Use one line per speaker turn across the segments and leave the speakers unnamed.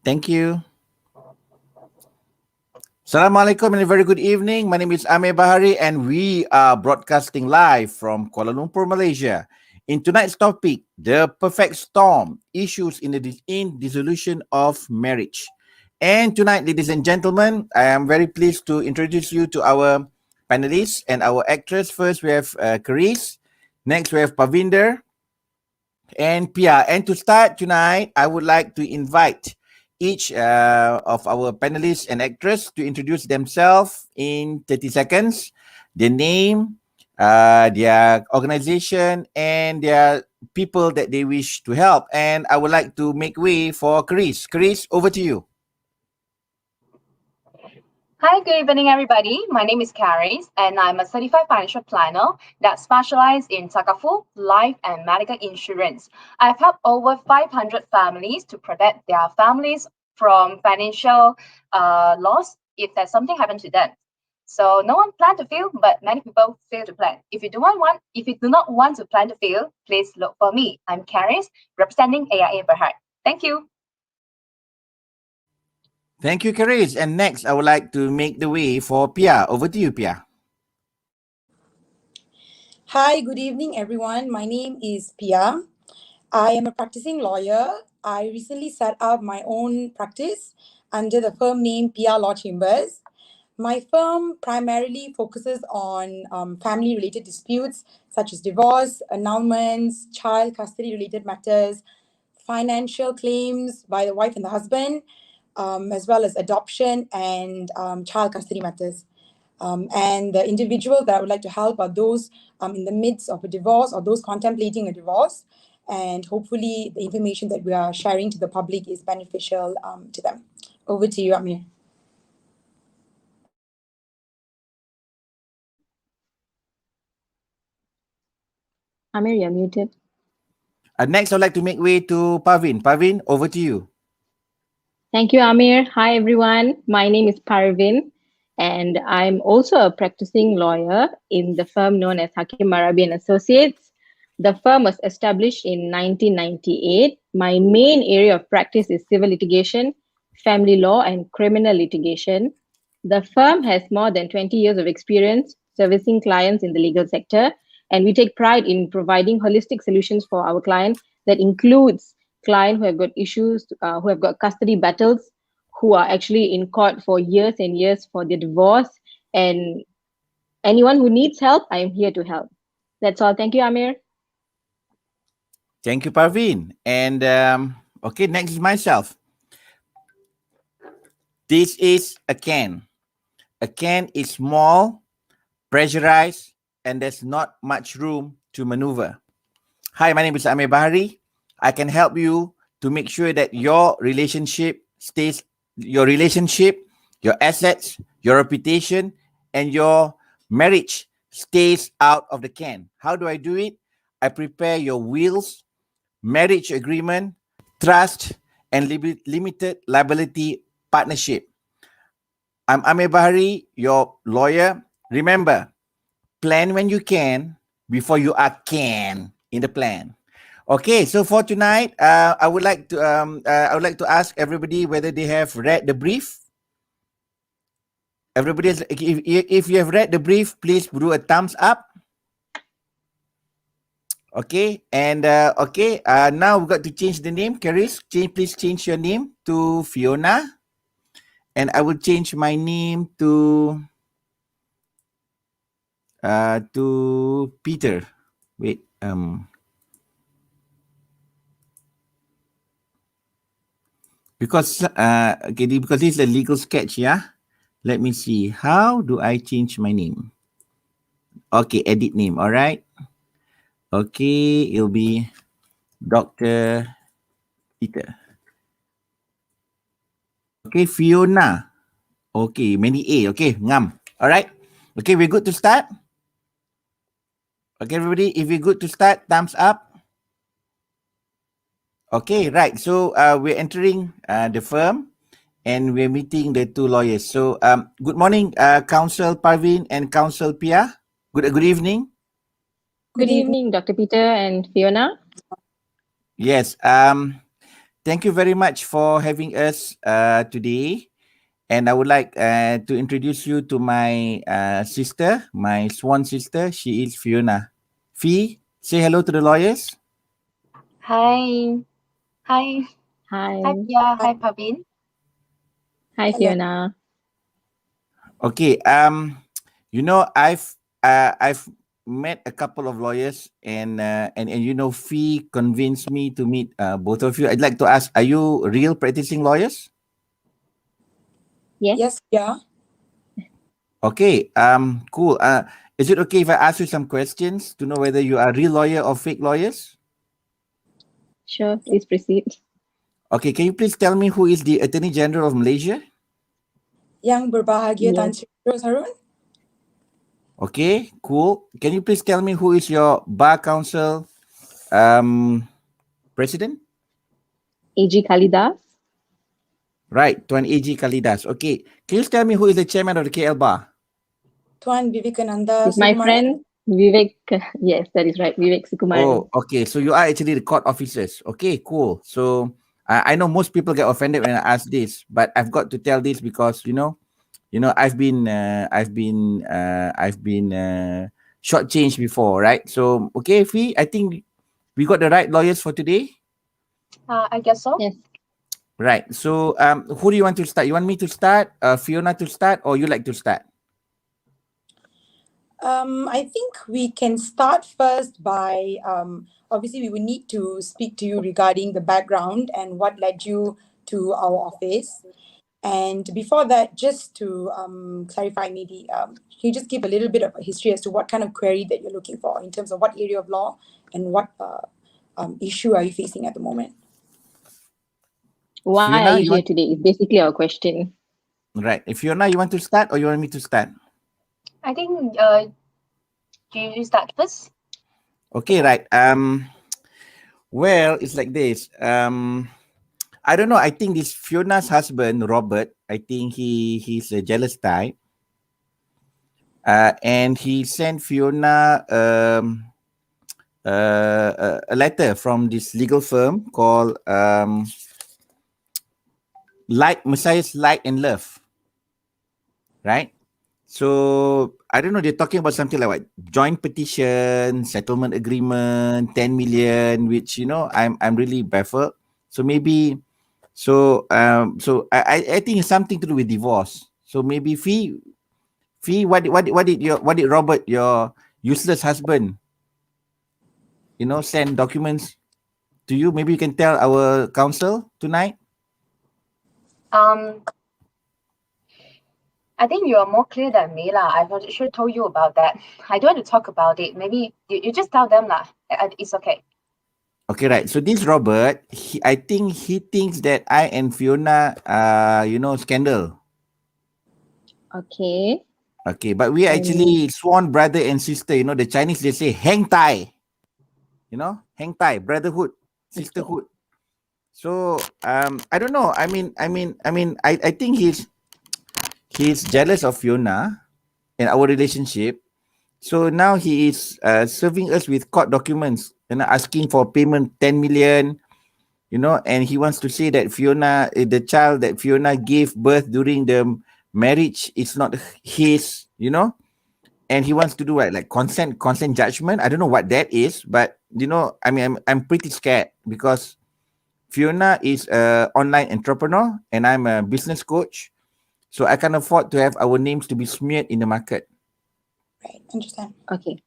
Thank you. Assalamualaikum and a very good evening. My name is Amir Bahari and we are broadcasting live from Kuala Lumpur, Malaysia. In tonight's topic, the perfect storm, issues in the dissolution of marriage. And tonight, ladies and gentlemen, I am very pleased to introduce you to our panelists and our actress. First, we have Karis. Next, we have Pavinder and Pia. And to start tonight, I would like to invite each of our panelists and actors to introduce themselves in 30 seconds, their name, their organization, and their people that they wish to help. And I would like to make way for Chris. Chris, over to you.
Hi, good evening, everybody. My name is Caris, and I'm a certified financial planner that specializes in Takaful, life, and medical insurance. I've helped over 500 families to protect their families from financial loss if there's something happened to them. So no one planned to fail, but many people fail to plan. If you do not want to plan to fail, please look for me. I'm Caris, representing AIA Berhad. Thank you.
Thank you, Chris. And next, I would like to make the way for Pia. Over to you, Pia.
Hi, good evening, everyone. My name is Pia. I am a practicing lawyer. I recently set up my own practice under the firm name Pia Law Chambers. My firm primarily focuses on family-related disputes such as divorce, annulments, child custody-related matters, financial claims by the wife and the husband, as well as adoption and child custody matters. And the individuals that I would like to help are those in the midst of a divorce or those contemplating a divorce. And hopefully the information that we are sharing to the public is beneficial to them. Over to you, Amir.
Amir, you're muted.
Next, I'd like to make way to Pavin. Pavin, over to you.
Thank you, Amir. Hi, everyone. My name is Parvin, and I'm also a practicing lawyer in the firm known as Hakim Marabi and Associates. The firm was established in 1998. My main area of practice is civil litigation, family law, and criminal litigation. The firm has more than 20 years of experience servicing clients in the legal sector, and we take pride in providing holistic solutions for our clients that includes clients who have got issues, who have got custody battles, who are actually in court for years and years for their divorce, and anyone who needs help, I am here to help. That's all. Thank you, Amir.
Thank you, Parveen. And okay, next is myself. This is a can. A can is small, pressurized, and there's not much room to maneuver. Hi, my name is Amir Bahari. I can help you to make sure that your relationship, your assets, your reputation, and your marriage stays out of the can. How do I do it? I prepare your wills, marriage agreement, trust, and limited liability partnership. I'm Amir Bahari, your lawyer. Remember, plan when you can before you are can in the plan. Okay, so for tonight, I would like to ask everybody whether they have read the brief. Everybody, if you have read the brief, please do a thumbs up. Okay, and now we've got to change the name. Caris, please change your name to Fiona, and I will change my name to Peter. Wait, because because this is a legal sketch, yeah. Let me see. How do I change my name? Okay, edit name. All right. Okay, it'll be Dr. Peter. Okay, Fiona. Okay, many A. Okay, ngam. All right. Okay, we're good to start. Okay, everybody, if you're good to start, thumbs up. Okay, right. So we're entering the firm and we're meeting the two lawyers. So good morning, Counsel Parveen and Counsel Pia. Good evening.
Good evening, Dr. Peter and Fiona.
Yes. thank you very much for having us today. And I would like to introduce you to my sister, my swan sister. She is Fiona. Fee, say hello to the lawyers.
Hi. Hi. Hi,
Hi.
Pia. Hi, Pavin.
Hi,
Hello.
Fiona.
Okay. I've met a couple of lawyers, and Fee convinced me to meet both of you. I'd like to ask: are you real practicing lawyers?
Yes,
Yes, yeah.
Okay. Cool. Is it okay if I ask you some questions to know whether you are real lawyer or fake lawyers?
sure. Please proceed.
Okay. Can you please tell me who is the Attorney General of Malaysia?
Yang berbahagia Tan
Yes.
Sri Terus Harun.
Okay. Cool. Can you please tell me who is your bar council president?
AG Kalidas.
Right. Tuan A.G. Kalidas. Okay. Can you tell me who is the chairman of the KL bar?
Tuan Vivekananda
With my
Sukumaran.
friend Vivek. Yes, that is right. Vivek Sukumaran.
Oh, okay. So you are actually the court officers. Okay, cool. So I know most people get offended when I ask this, but I've got to tell this because I've been shortchanged before, right? So okay, Fee, I think we got the right lawyers for today,
I guess so.
Yes.
right? So who do you want to start? You want me to start, Fiona to start, or you like to start?
I think we can start first by obviously we will need to speak to you regarding the background and what led you to our office. And before that, just to clarify, maybe can you just give a little bit of a history as to what kind of query that you're looking for in terms of what area of law and what issue are you facing at the moment?
Why are
Fiona,
you
you
here
want
today? Is basically our question.
right? If Fiona, you want to start, or you want me to start?
I think you start first.
Okay, right. Well, it's like this. I don't know. I think this Fiona's husband, Robert, I think he's a jealous type. And he sent Fiona a letter from this legal firm called Light Messiah's Light and Love, right? So I don't know. They're talking about something like what joint petition, settlement agreement, 10 million, which I'm really baffled. So maybe I think it's something to do with divorce. So maybe Fee, what did Robert, your useless husband, send documents to you? Maybe you can tell our counsel tonight.
Um, I think you are more clear than me, lah. I should have told you about that. I don't want to talk about it. Maybe you just tell them, lah. It's okay.
Okay, right. So this Robert, I think he thinks that I and Fiona scandal.
Okay.
Okay, but we are actually sworn brother and sister. The Chinese, they say hang tie. Hang tie, brotherhood, sisterhood. So I don't know. I think he's jealous of Fiona and our relationship. So now he is serving us with court documents and asking for payment 10 million, and he wants to say that Fiona, the child that Fiona gave birth during the marriage is not his, and he wants to do what, like consent judgment. I don't know what that is, but I'm pretty scared because Fiona is an online entrepreneur and I'm a business coach. So I can't afford to have our names to be smeared in the market.
Right, understand.
Okay.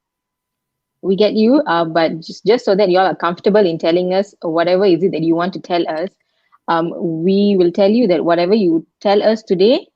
We get you, but just so that you all are comfortable in telling us whatever is it that you want to tell us, we will tell you that whatever you tell us today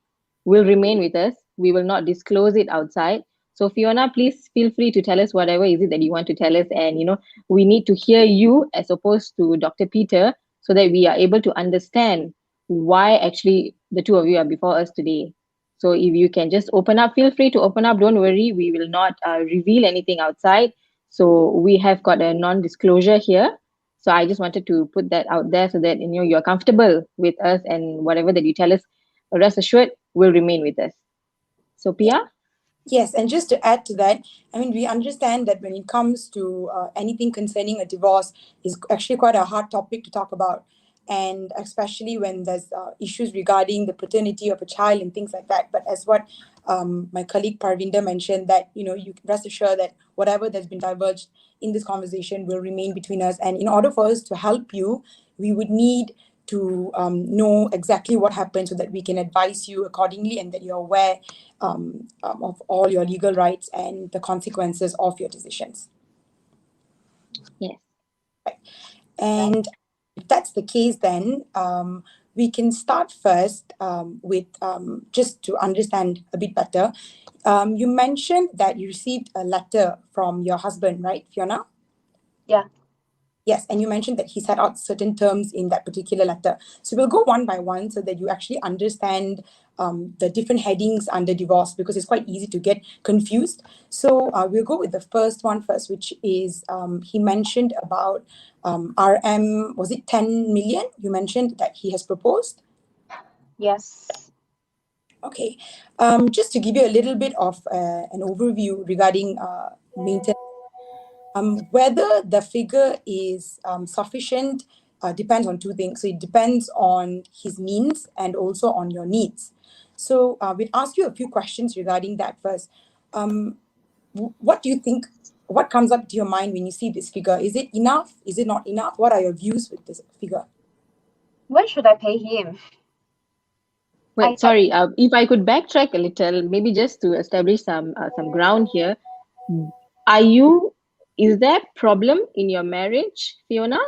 will remain with us. We will not disclose it outside. So Fiona, please feel free to tell us whatever is it that you want to tell us, and we need to hear you as opposed to Dr. Peter, so that we are able to understand why actually the two of you are before us today. So if you can just open up, feel free to open up. Don't worry, we will not reveal anything outside. So we have got a non-disclosure here. So I just wanted to put that out there so that you're comfortable with us, and whatever that you tell us, rest assured, will remain with us. So Pia?
Yes, and just to add to that, I mean, we understand that when it comes to anything concerning a divorce is actually quite a hard topic to talk about. and especially when there's issues regarding the paternity of a child and things like that. But as what my colleague Parvinder mentioned, that you can rest assured that whatever that's been diverged in this conversation will remain between us. And in order for us to help you, we would need to know exactly what happened so that we can advise you accordingly, and that you're aware of all your legal rights and the consequences of your decisions.
Yes.
And if that's the case, then we can start first with just to understand a bit better. You mentioned that you received a letter from your husband, right, Fiona?
Yeah.
Yes, and you mentioned that he set out certain terms in that particular letter. So we'll go one by one so that you actually understand the different headings under divorce, because it's quite easy to get confused. So we'll go with the first one first, which is he mentioned about RM, was it 10 million? You mentioned that he has proposed?
Yes.
Okay. Just to give you a little bit of an overview regarding maintenance, whether the figure is sufficient depends on two things. So it depends on his means and also on your needs. So we'll ask you a few questions regarding that first. What do you think? What comes up to your mind when you see this figure? Is it enough? Is it not enough? What are your views with this figure?
When should I pay him?
Well, sorry, if I could backtrack a little, maybe just to establish some ground here. Is there problem in your marriage, Fiona?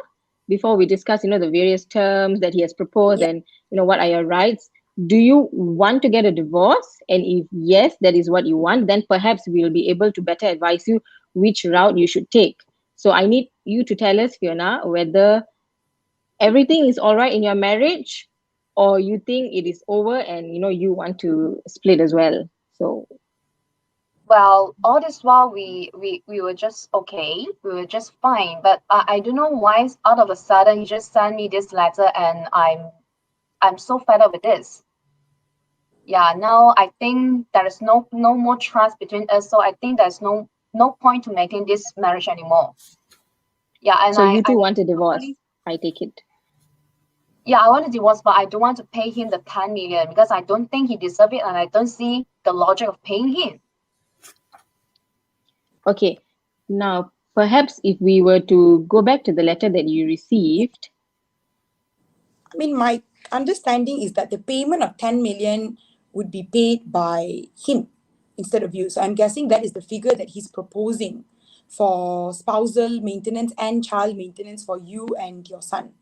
Before we discuss, the various terms that he has proposed,
Yeah.
and what are your rights? Do you want to get a divorce? And if yes, that is what you want, then perhaps we'll be able to better advise you which route you should take. So I need you to tell us, Fiona, whether everything is all right in your marriage, or you think it is over and you want to split as well. So
Well, all this while we were just okay, we were just fine. But I don't know why out of a sudden he just sent me this letter, and I'm so fed up with this. Yeah, now I think there is no more trust between us, so I think there's no point to maintain this marriage anymore. Yeah, and
so you
I
two want a divorce,
totally-
I take it.
yeah, I want a divorce, but I don't want to pay him the 10 million because I don't think he deserves it, and I don't see the logic of paying him.
Okay, now perhaps if we were to go back to the letter that you received.
I mean, my understanding is that the payment of 10 million would be paid by him instead of you. So I'm guessing that is the figure that he's proposing for spousal maintenance and child maintenance for you and your son.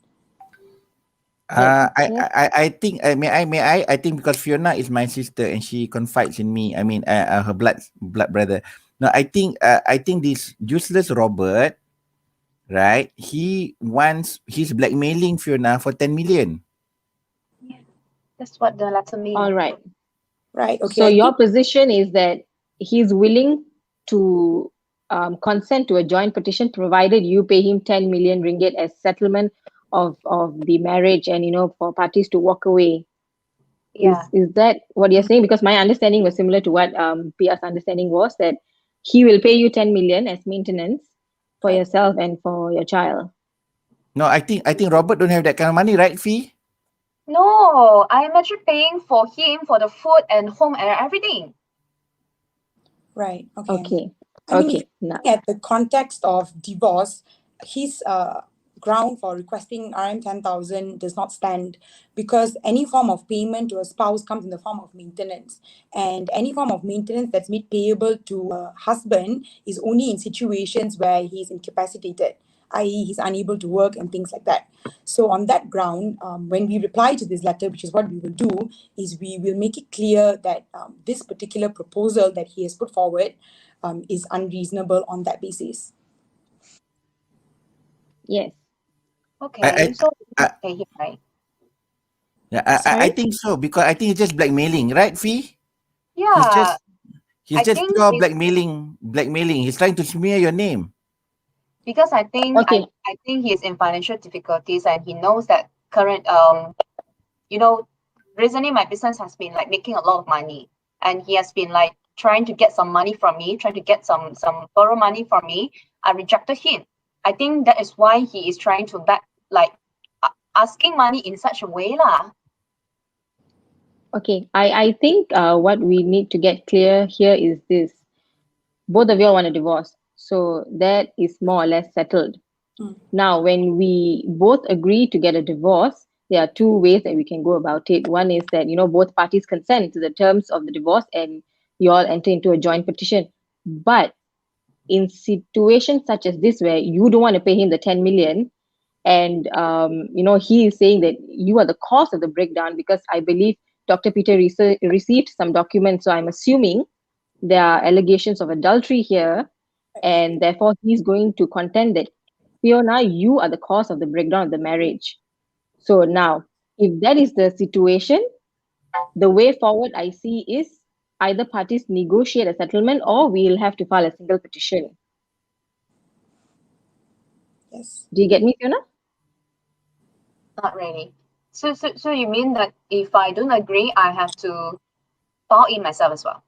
I think I think because Fiona is my sister and she confides in me. I mean, her blood brother. No, I think this useless Robert, right? He's blackmailing Fiona for 10 million.
Yeah, that's what the letter means.
All right.
Right. Okay.
So your position is that he's willing to consent to a joint petition provided you pay him 10 million ringgit as settlement of the marriage, and for parties to walk away.
Yeah.
Is that what you're saying? Because my understanding was similar to what Pia's understanding was, that he will pay you 10 million as maintenance for yourself and for your child.
No, I think Robert don't have that kind of money, right, Fee?
No, I'm actually paying for him for the food and home and everything.
Right. Okay.
Okay.
I mean,
Okay.
if you
Now,
look at the context of divorce, his ground for requesting RM 10,000 does not stand, because any form of payment to a spouse comes in the form of maintenance, and any form of maintenance that's made payable to a husband is only in situations where he's incapacitated, i.e. he's unable to work and things like that. So on that ground, when we reply to this letter, which is what we will do, is we will make it clear that this particular proposal that he has put forward is unreasonable on that basis.
yes.
Okay, so we need to pay him, right?
Yeah, I
Sorry?
think so, because I think he's just blackmailing, right, Fee?
Yeah,
He's
I
just
think
pure
it's
blackmailing. He's trying to smear your name.
because I think
Okay.
I think he's in financial difficulties, and he knows that current recently my business has been like making a lot of money, and he has been like trying to get some money from me, trying to get some borrow money from me. I rejected him. I think that is why he is trying to back, like asking money in such a way lah.
Okay, I think what we need to get clear here is this. Both of you all want a divorce. So that is more or less settled.
Mm.
Now, when we both agree to get a divorce, there are two ways that we can go about it. One is that, both parties consent to the terms of the divorce and you all enter into a joint petition. But in situations such as this, where you don't want to pay him the 10 million, and he is saying that you are the cause of the breakdown, because I believe Dr. Peter received some documents, so I'm assuming there are allegations of adultery here, and therefore he's going to contend that, Fiona, you are the cause of the breakdown of the marriage. So now, if that is the situation, the way forward I see is either parties negotiate a settlement or we'll have to file a single petition.
Yes.
Do you get me, Fiona?
Not really. So you mean that if I don't agree, I have to file in myself as well?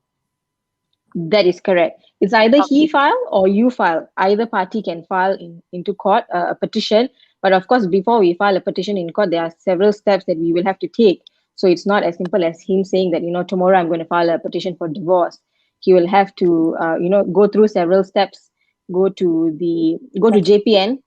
That is correct. It's either he
Okay.
file or you file. Either party can file into court a petition. But of course, before we file a petition in court, there are several steps that we will have to take. So it's not as simple as him saying that, tomorrow I'm going to file a petition for divorce. He will have to, go through several steps, go to JPN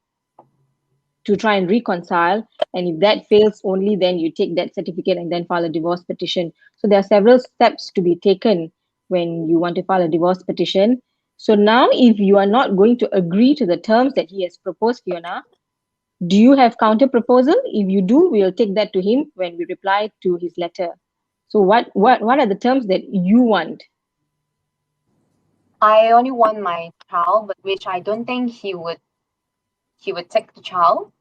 to try and reconcile. And if that fails, only then you take that certificate and then file a divorce petition. So there are several steps to be taken when you want to file a divorce petition. So now, if you are not going to agree to the terms that he has proposed, Fiona, do you have counter proposal? If you do, we'll take that to him when we reply to his letter. So what are the terms that you want?
I only want my child, but which I don't think he would take the child,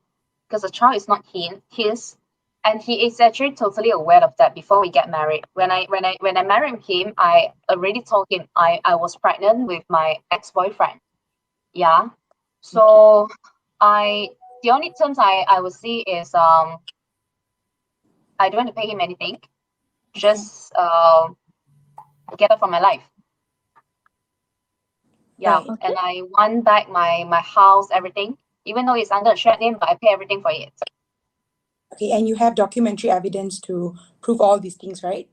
because the child is not his, and he is actually totally aware of that before we get married. When I married him, I already told him I was pregnant with my ex-boyfriend. Yeah. So the only terms I would see is I don't want to pay him anything. Just get out from my life. Yeah.
Right.
And I want back my house, everything. Even though it's under a shared name, but I pay everything for it.
Okay, and you have documentary evidence to prove all these things, right?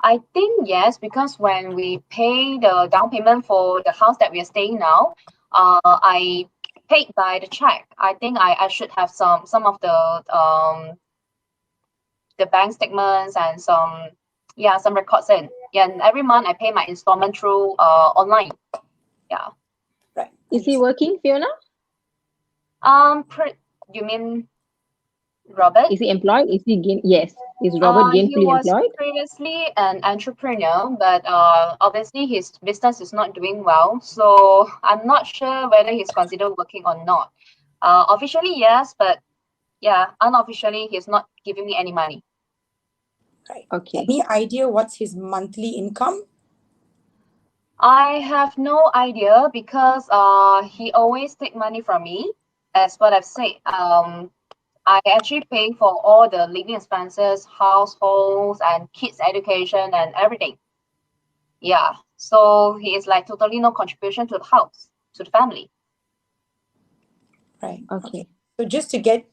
I think yes, because when we pay the down payment for the house that we are staying now, I paid by the check. I think I should have some of the bank statements and some records in. Yeah, and every month I pay my installment through online. Yeah.
Right.
Is he working, Fiona?
You mean Robert?
Is he employed? Yes. Is Robert
He
gainfully
was
employed?
previously an entrepreneur, but obviously his business is not doing well. So I'm not sure whether he's considered working or not. Officially, yes, but yeah, unofficially, he's not giving me any money.
Right.
Okay.
Any idea what's his monthly income?
I have no idea because he always take money from me, as what I've said. I actually pay for all the living expenses, households, and kids' education and everything. Yeah, so he is like totally no contribution to the house, to the family.
Right.
Okay.
So just to get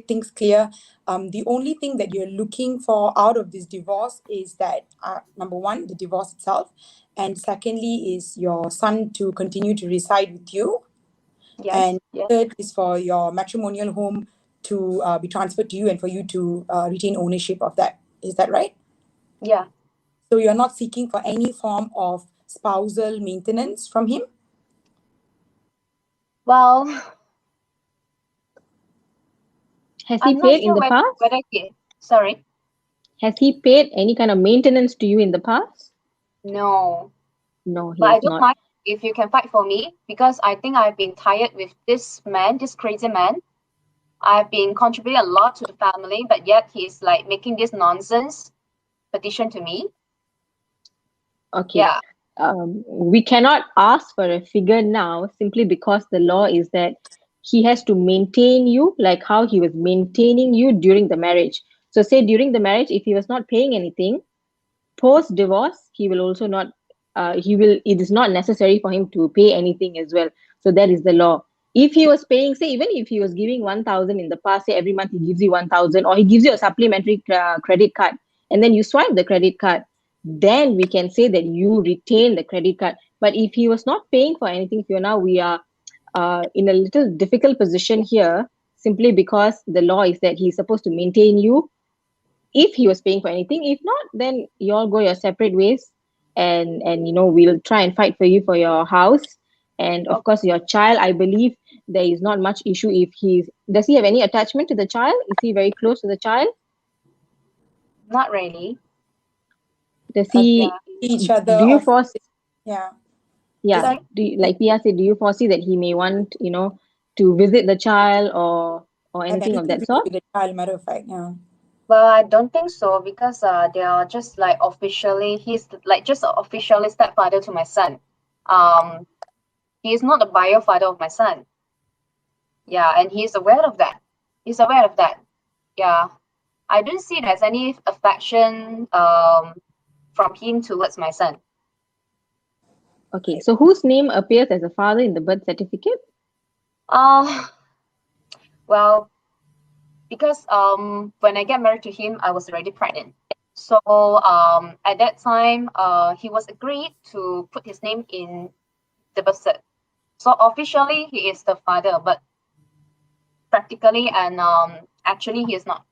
things clear, the only thing that you're looking for out of this divorce is that number one, the divorce itself, and secondly is your son to continue to reside with you,
Yes.
and
Yes.
third is for your matrimonial home to be transferred to you and for you to retain ownership of that. Is that right?
Yeah.
So you're not seeking for any form of spousal maintenance from him?
Well,
Has he
I'm not
paid in
sure
the past?
whether he. Sorry.
Has he paid any kind of maintenance to you in the past?
No.
No, he
But I
has
don't
not.
mind if you can fight for me, because I think I've been tired with this man, this crazy man. I've been contributing a lot to the family, but yet he's like making this nonsense petition to me.
Okay.
Yeah.
We cannot ask for a figure now simply because the law is that he has to maintain you like how he was maintaining you during the marriage. So say during the marriage, if he was not paying anything, post divorce, he will also not, it is not necessary for him to pay anything as well. So that is the law. If he was paying, say, even if he was giving 1,000 in the past, say every month he gives you 1,000, or he gives you a supplementary credit card, and then you swipe the credit card, then we can say that you retain the credit card. But if he was not paying for anything, Fiona, we are in a little difficult position here, simply because the law is that he's supposed to maintain you if he was paying for anything. If not, then you all go your separate ways, and we'll try and fight for you for your house. And of course, your child, I believe there is not much issue. If he's Does he have any attachment to the child? Is he very close to the child?
Not really.
Does
Yeah.
he
Each other
Do you
of
foresee?
yeah.
Yeah,
Sorry?
like Pia said, do you foresee that he may want to visit the child, or
Have
anything of
anything
that
to do
sort?
with the child, matter of fact, yeah.
Well, I don't think so because they are just like officially, he's like just officially stepfather to my son. Um, he is not the bio father of my son. Yeah, and he's aware of that. He's aware of that. Yeah, I don't see there's any affection from him towards my son.
Okay, so whose name appears as a father in the birth certificate?
Uh, well, because when I get married to him, I was already pregnant. So at that time, he was agreed to put his name in the birth cert. So officially, he is the father, but practically and actually, he is not.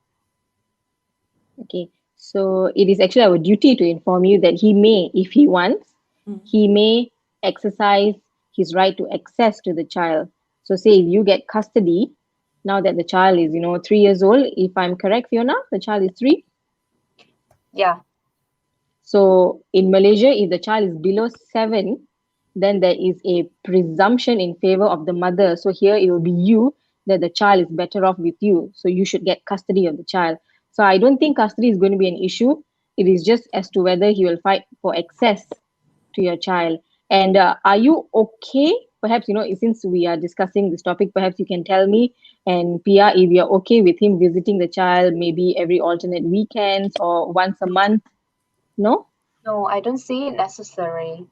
Okay, so it is actually our duty to inform you that he may, if he wants,
Mm.
he may exercise his right to access to the child. So say if you get custody, now that the child is 3 years old, if I'm correct, Fiona, the child is 3.
Yeah,
So in Malaysia, if the child is below 7, then there is a presumption in favor of the mother. So here it will be you, that the child is better off with you. So you should get custody of the child. So I don't think custody is going to be an issue. It is just as to whether he will fight for access to your child. And are you okay? Perhaps, since we are discussing this topic, perhaps you can tell me and Pia if you're okay with him visiting the child maybe every alternate weekends or once a month. No?
no, I don't see it necessary.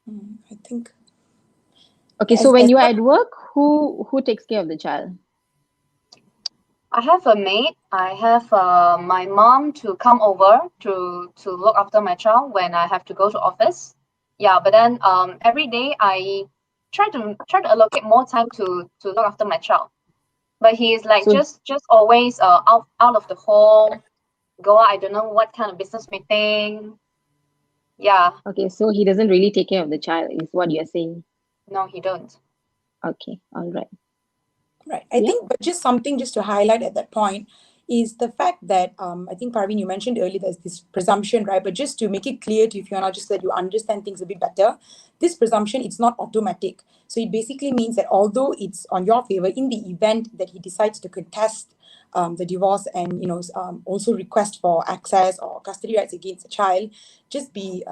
I think
Okay, so when you are at work, who takes care of the child?
I have a maid. I have my mom to come over to look after my child when I have to go to office. Yeah, but then every day I try to allocate more time to look after my child. But he is like
So
just always out of the home, go out, I don't know what kind of business meeting. Yeah,
okay, so he doesn't really take care of the child, is what you're saying.
no, he don't.
Okay, all right.
right. I
Yeah.
think, but just something just to highlight at that point is the fact that I think Parveen, you mentioned earlier there's this presumption, right? But just to make it clear to you, Fiona, just so that you understand things a bit better, this presumption, it's not automatic. So it basically means that although it's on your favor, in the event that he decides to contest the divorce and also request for access or custody rights against the child, just be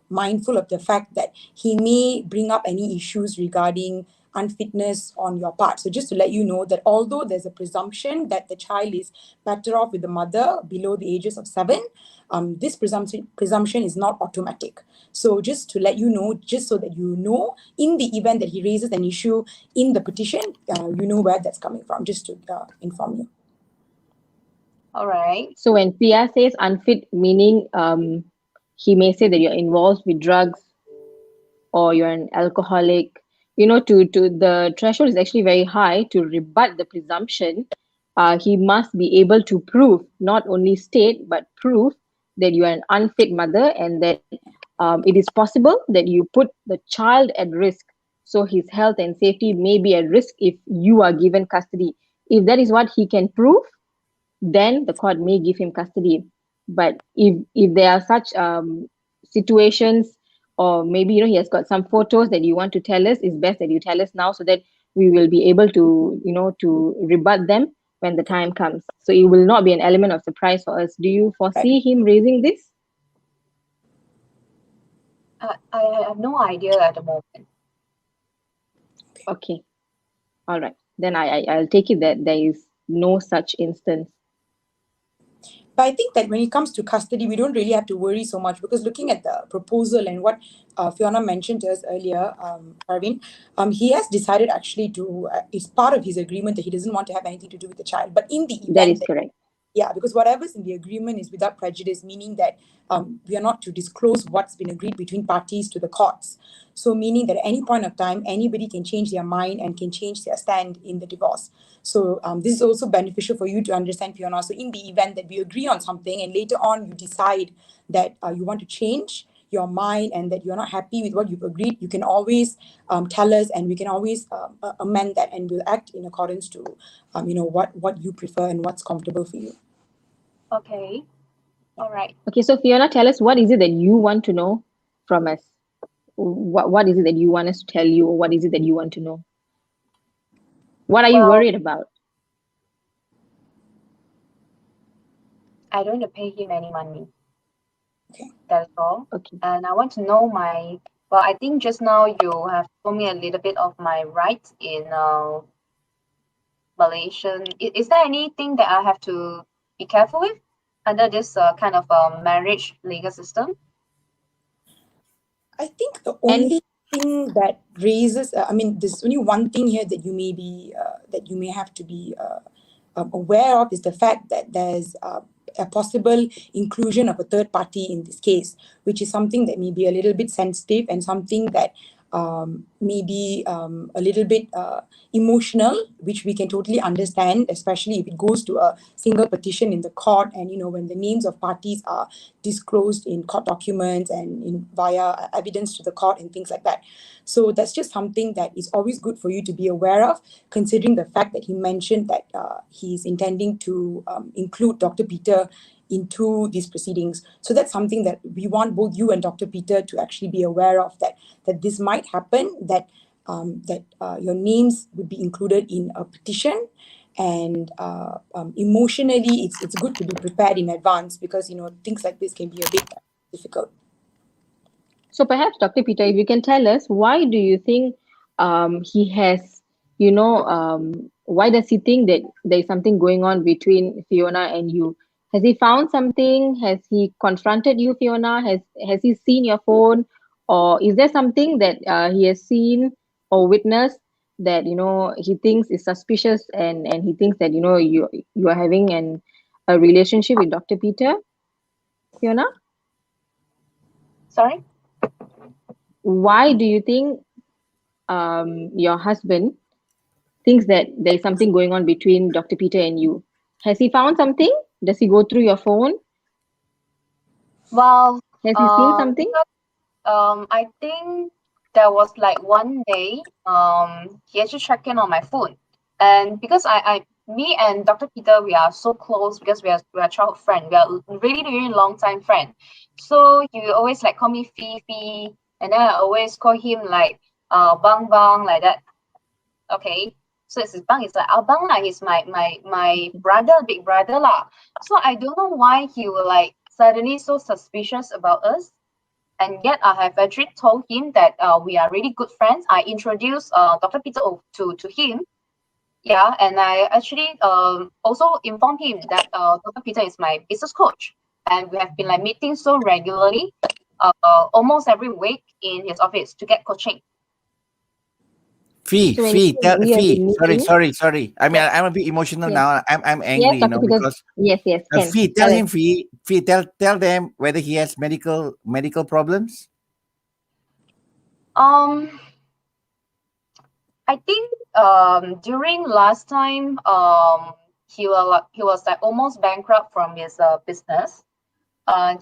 mindful of the fact that he may bring up any issues regarding unfitness on your part. So just to let you know that although there's a presumption that the child is better off with the mother below the ages of 7, this presumption is not automatic. So just to let you know, just so that you know, in the event that he raises an issue in the petition, you know where that's coming from, just to inform you.
All right.
So when Pia says unfit, meaning he may say that you're involved with drugs or you're an alcoholic. To the threshold is actually very high to rebut the presumption. He must be able to prove, not only state, but prove that you are an unfit mother, and that it is possible that you put the child at risk. So his health and safety may be at risk if you are given custody. If that is what he can prove, then the court may give him custody. But if there are such situations, or maybe he has got some photos that you want to tell us, it's best that you tell us now, so that we will be able to rebut them when the time comes. So it will not be an element of surprise for us. Do you foresee him raising this?
I have no idea at the moment.
Okay, all right, then I'll take it that there is no such instance.
But I think that when it comes to custody, we don't really have to worry so much, because looking at the proposal and what Fiona mentioned to us earlier, Arvin, he has decided actually to, it's part of his agreement that he doesn't want to have anything to do with the child. But in the
That
event
is correct.
yeah, because whatever's in the agreement is without prejudice, meaning that we are not to disclose what's been agreed between parties to the courts. So, meaning that at any point of time, anybody can change their mind and can change their stand in the divorce. So, this is also beneficial for you to understand, Fiona. So, in the event that we agree on something and later on you decide that you want to change your mind and that you're not happy with what you've agreed, you can always tell us, and we can always amend that, and we'll act in accordance to what you prefer and what's comfortable for you.
Okay. All right.
Okay, so Fiona, tell us, what is it that you want to know from us? What is it that you want us to tell you, or what is it that you want to know? What are you
Well,
worried about?
I don't want to pay him any money.
Okay.
That's all.
Okay.
And I want to know I think just now you have told me a little bit of my rights in Malaysian. Is there anything that I have to be careful with under this kind of marriage legal system?
I think the
And
only thing that raises, there's only one thing here that you may have to be aware of, is the fact that there's a possible inclusion of a third party in this case, which is something that may be a little bit sensitive and something that may be a little bit emotional, which we can totally understand, especially if it goes to a single petition in the court, and when the names of parties are disclosed in court documents and via evidence to the court and things like that. So that's just something that is always good for you to be aware of, considering the fact that he mentioned that he's intending to include Dr. Peter into these proceedings. So that's something that we want both you and Dr. Peter to actually be aware of, that this might happen, that your names would be included in a petition. And emotionally, it's good to be prepared in advance, because things like this can be a bit difficult.
so perhaps, Dr. Peter, if you can tell us, why do you think he has, why does he think that there's something going on between Fiona and you? Has he found something? Has he confronted you, Fiona? Has he seen your phone? Or is there something that he has seen or witnessed that, he thinks is suspicious, and he thinks that, you are having a relationship with Dr. Peter, Fiona?
Sorry?
Why do you think your husband thinks that there's something going on between Dr. Peter and you? Has he found something? Does he go through your phone?
Well,
Has he seen something?
I think there was like one day, he actually checked in on my phone, and because me and Dr. Peter, we are so close because we are childhood friend. We are really really long time friend. So he will always like call me Fifi, and then I always call him like Bang Bang, like that. Okay. So it's his bang, it's like Abang lah. He's my brother, big brother lah. So I don't know why he will like suddenly so suspicious about us. And yet I have actually told him that we are really good friends. I introduced Dr. Peter to him. Yeah, and I actually also informed him that Dr. Peter is my business coach. And we have been like meeting so regularly, almost every week in his office to get coaching.
So when you say we have been meeting,
sorry. I mean, I'm a bit emotional
yes,
now. I'm
yes,
angry,
Dr. Peter,
because
yes, can
Fee,
tell
tell
us.
him, Fee, tell them whether he has medical problems.
I think during last time he was like almost bankrupt from his business.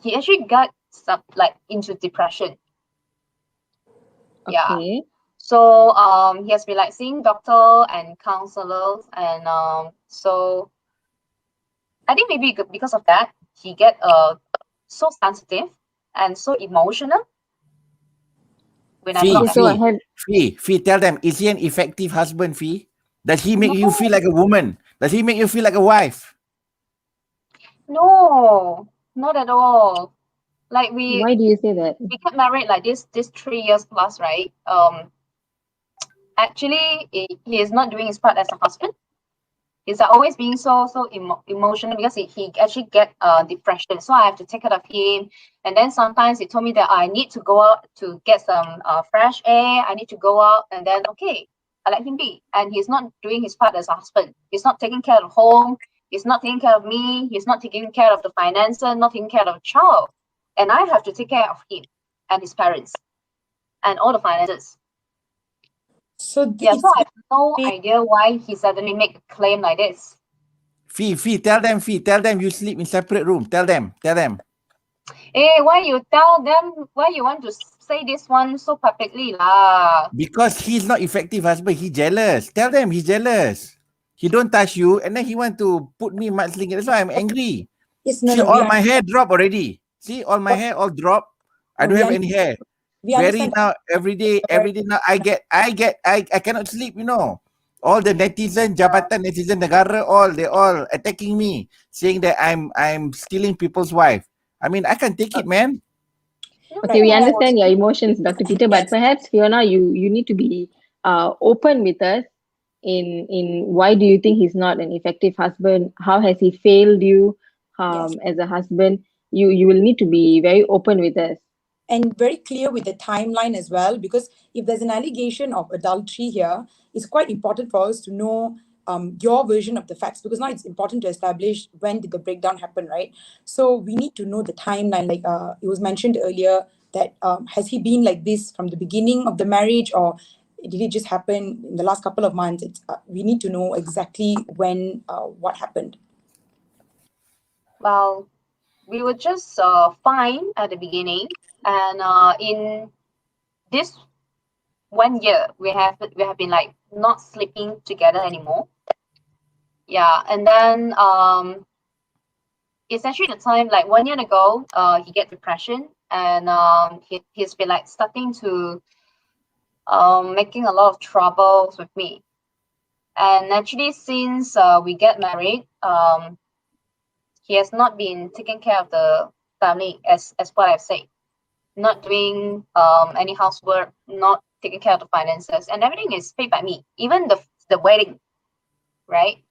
He actually got some like into depression. Yeah.
Okay.
So he has been like seeing doctor and counselors, and so I think maybe because of that he get so sensitive and so emotional when I'm not
So
around.
Fee, tell them, is he an effective husband, Fee? Does he make you feel like a woman? Does he make you feel like a wife?
No, not at all. Like
why do you say that?
we got married like this 3 years plus, right? Actually he is not doing his part as a husband. He's always being so emotional because he actually get depression. So I have to take care of him. And then sometimes he told me that I need to go out to get some fresh air. I need to go out, and then okay, I let him be. And he's not doing his part as a husband. He's not taking care of home. He's not taking care of me. He's not taking care of the finances. Not taking care of the child. And I have to take care of him and his parents and all the finances.
So
Yeah, so
it's
I have no idea why he suddenly make a claim like this.
Fee, tell them you sleep in separate room. Tell them.
Hey, why you tell them? Why you want to say this one so publicly lah?
Because he's not effective husband. He jealous. Tell them he's jealous. He don't touch you, and then he want to put me mudslinging. That's why I'm angry.
yes, no,
See,
no,
all my hair drop already. See, all my
But-
hair all drop. I
No,
don't
we
have any hair.
we
Very
understand.
now, every day now, I cannot sleep, you know. All the netizen, jabatan netizen negara, they all attacking me, saying that I'm stealing people's wife. I mean, I can't take it, man.
Okay, we
No.
understand your emotions, Dr. Peter, but perhaps Fiona, you need to be open with us in why do you think he's not an effective husband? How has he failed you
Yes.
as a husband? You will need to be very open with us.
And very clear with the timeline as well, because if there's an allegation of adultery here, it's quite important for us to know your version of the facts, because now it's important to establish when did the breakdown happen, right? So we need to know the timeline. Like it was mentioned earlier that has he been like this from the beginning of the marriage, or did it just happen in the last couple of months? We need to know exactly when what happened.
Well, we were just fine at the beginning, and in this 1 year, we have been like not sleeping together anymore. Yeah, and then it's actually the time like 1 year ago, he get depression, and he's been like starting to making a lot of troubles with me. And actually, since we get married, he has not been taking care of the family as what I've said, not doing any housework, not taking care of the finances, and everything is paid by me, even the wedding, right?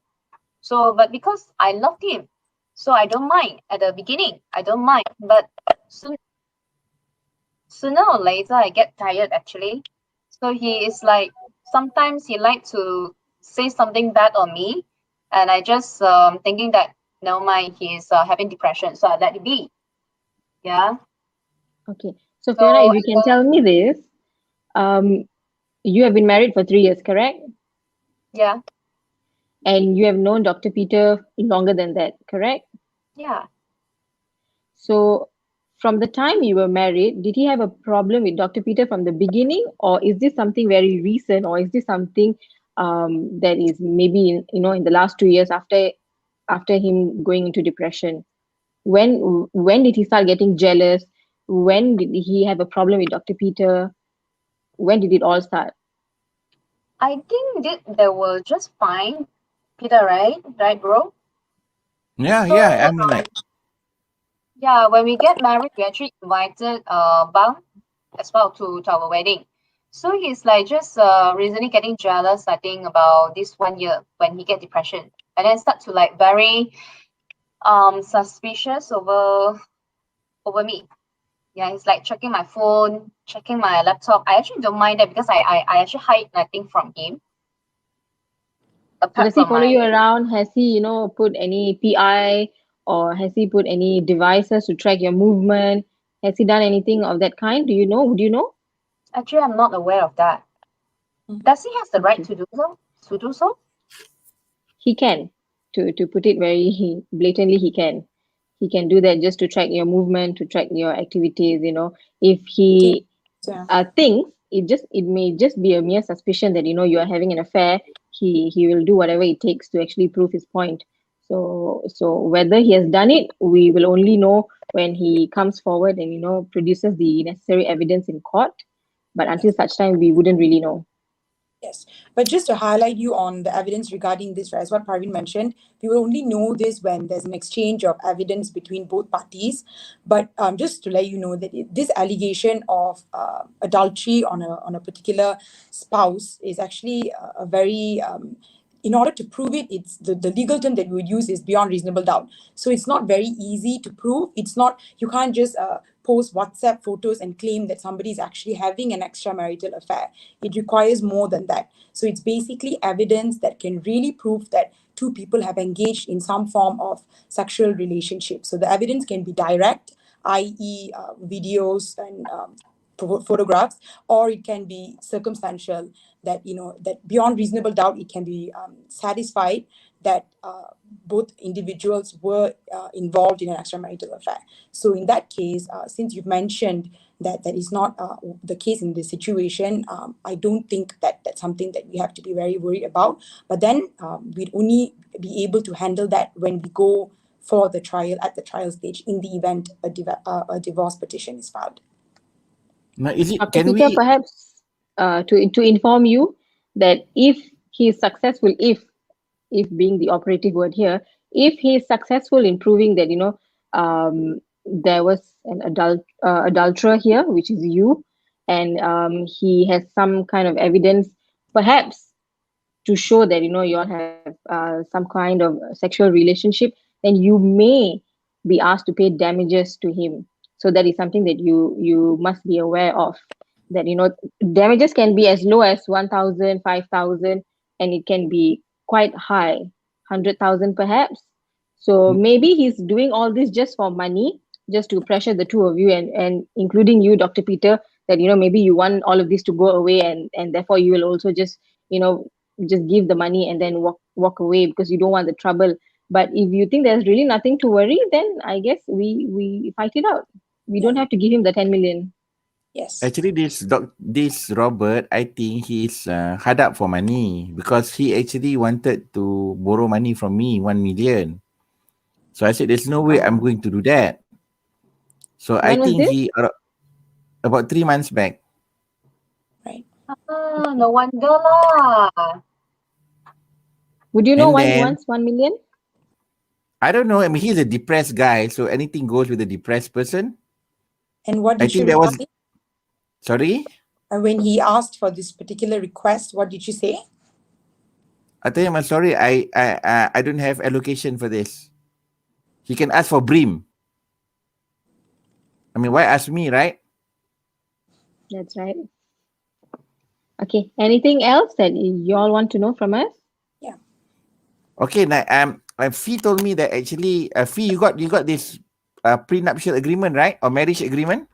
So, but because I loved him, so I don't mind at the beginning. I don't mind, but sooner or later I get tired actually. So he is like sometimes he like to say something bad on me, and I just thinking that never mind, he's having depression, so I let it be. Yeah.
Okay. So Fiona, if you can
So
tell me this, um, you have been married for 3 years, correct?
yeah,
And you have known Dr. Peter longer than that, correct?
yeah.
So from the time you were married, did he have a problem with Dr. Peter from the beginning, or is this something very recent, or is this something that is maybe in the last 2 years after him going into depression? When did he start getting jealous? When did he have a problem with Dr. Peter? When did it all start?
I think they were just fine, Peter, right? Right, bro?
Yeah,
So
I mean, like,
yeah, when we get married, we actually invited Bang as well to our wedding. So he's like just recently getting jealous, I think, about this 1 year when he get depression. And then start to like very suspicious over me. Yeah, he's like checking my phone, checking my laptop. I actually don't mind that because I actually hide nothing from him
So
apart
does he
from
follow
my
you around? Has he, put any PI, or has he put any devices to track your movement? Has he done anything of that kind? Do you know? Would you know?
actually I'm not aware of that. Does he have the right
Okay.
to do so? To do so?
He can. To put it very blatantly, he can do that just to track your movement, to track your activities. If he
Yeah.
thinks it may just be a mere suspicion that you are having an affair, he will do whatever it takes to actually prove his point. So whether he has done it, we will only know when he comes forward and produces the necessary evidence in court. But until such time, we wouldn't really know.
Yes, but just to highlight you on the evidence regarding this, right, as what Parveen mentioned, we will only know this when there's an exchange of evidence between both parties. But just to let you know that this allegation of adultery on a particular spouse is actually a very in order to prove it, it's the legal term that we would use is beyond reasonable doubt. So it's not very easy to prove. It's not, you can't just post WhatsApp photos and claim that somebody is actually having an extramarital affair. It requires more than that. So it's basically evidence that can really prove that two people have engaged in some form of sexual relationship. So the evidence can be direct, i.e., videos and photographs, or it can be circumstantial, that that beyond reasonable doubt it can be satisfied that both individuals were involved in an extramarital affair. So in that case, since you've mentioned that that is not the case in this situation, I don't think that that's something that we have to be very worried about. But then we'd only be able to handle that when we go for the trial, at the trial stage, in the event a divorce petition is filed.
Now, is it?
Dr.
Can
Peter,
we?
perhaps to inform you that if he is successful, if being the operative word here, if he is successful in proving that there was an adulterer here, which is you, and he has some kind of evidence, perhaps to show that you all have some kind of sexual relationship, then you may be asked to pay damages to him. So that is something that you must be aware of, that damages can be as low as 1,000, 5,000, and it can be quite high, 100,000 perhaps. So maybe he's doing all this just for money, just to pressure the two of you, and including you, Dr. Peter, that maybe you want all of this to go away, and therefore you will also just just give the money and then walk away because you don't want the trouble. But if you think there's really nothing to worry, then I guess we fight it out. We don't have to give him the 10 million.
Yes.
Actually, this Robert, I think he's hard up for money because he actually wanted to borrow money from me, 1 million. So I said, "There's no way I'm going to do that." So I
When was
think
this?
he about 3 months back.
Right.
No wonder lah.
Would you know
And
why he
then
wants 1 million?
I don't know. I mean, he's a depressed guy, so anything goes with a depressed person.
And what
I
did you
think that was.
reply?
Sorry,
When he asked for this particular request, what did you say?
I tell him I'm sorry. I don't have allocation for this. He can ask for Brim. I mean, why ask me, right?
That's right. Okay. Anything else that you all want to know from us?
Yeah.
Okay. Now, Fee told me that actually, Fee, you got this prenuptial agreement, right, or marriage agreement?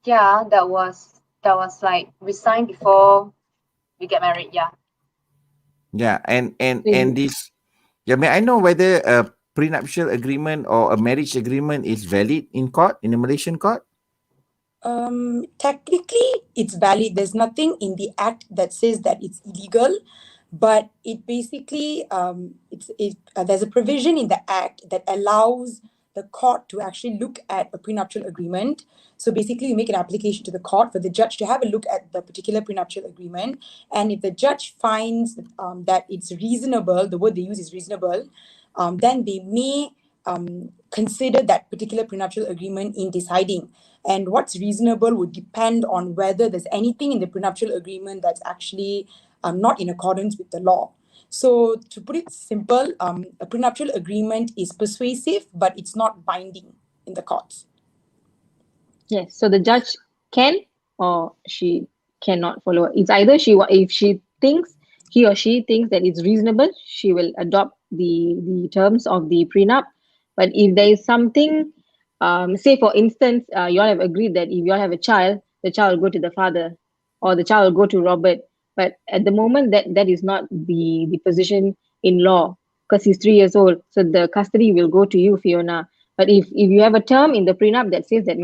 Yeah, that was like we signed before we get married. Yeah.
Yeah, and
Mm.
this. Yeah, may I know whether a prenuptial agreement or a marriage agreement is valid in court, in a Malaysian court?
Technically, it's valid. There's nothing in the act that says that it's illegal, but it basically there's a provision in the act that allows the court to actually look at a prenuptial agreement. So basically, you make an application to the court for the judge to have a look at the particular prenuptial agreement, and if the judge finds that it's reasonable, the word they use is reasonable, then they may consider that particular prenuptial agreement in deciding. And what's reasonable would depend on whether there's anything in the prenuptial agreement that's actually not in accordance with the law. So to put it simple, a prenuptial agreement is persuasive, but it's not binding in the courts.
Yes. So the judge can or she cannot follow. It's either if he or she thinks that it's reasonable, she will adopt the terms of the prenup. But if there is something, say for instance, you all have agreed that if you all have a child, the child will go to the father, or the child will go to Robert. But at the moment, that is not the position in law, because he's 3 years old. So the custody will go to you, Fiona. But if you have a term in the prenup that says that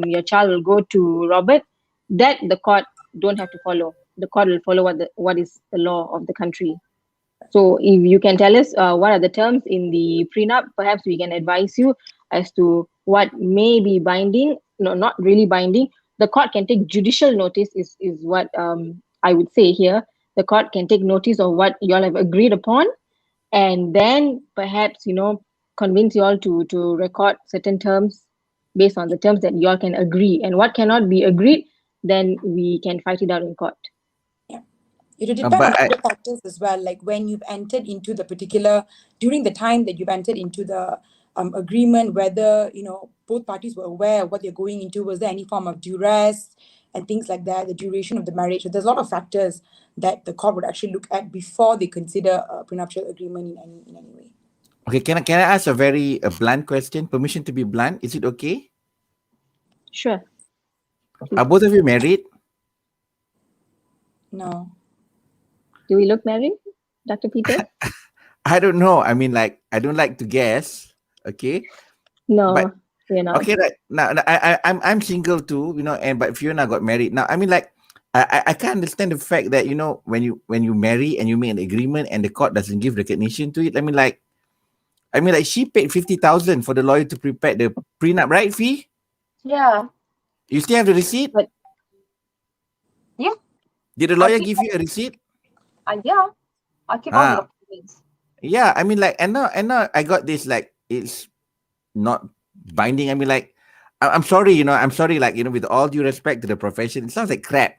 your child will go to Robert, that the court don't have to follow. The court will follow what is the law of the country. So if you can tell us what are the terms in the prenup, perhaps we can advise you as to what may be binding, no, not really binding. The court can take judicial notice is what I would say here. The court can take notice of what you all have agreed upon, and then perhaps convince you all to record certain terms based on the terms that you all can agree, and what cannot be agreed, then we can fight it out in court.
Yeah. It will depend
But
on other factors as well, like when you've entered into the particular, during the time that you've entered into the agreement, whether, both parties were aware of what you're going into, was there any form of duress and things like that, the duration of the marriage. So there's a lot of factors that the court would actually look at before they consider a prenuptial agreement in any way.
okay, can I ask a very blunt question? Permission to be blunt? Is it okay?
Sure.
Are both of you married?
No.
Do we look married, Dr. Peter?
I don't know. I mean, like, I don't like to guess. Okay,
No,
but
we're not.
okay, right now, I'm single too, and but Fiona got married. Now, I mean, like, I can't understand the fact that when you marry and you make an agreement and the court doesn't give recognition to it. I mean, like she paid 50,000 for the lawyer to prepare the prenup, right? Fee?
Yeah.
You still have the receipt?
But
Yeah.
Did the lawyer give you a receipt?
Yeah. I keep all the
Ah,
documents.
yeah. I mean, like, and now I got this, like, it's not binding. I mean, like, I'm sorry, I'm sorry, like, with all due respect to the profession, it sounds like crap.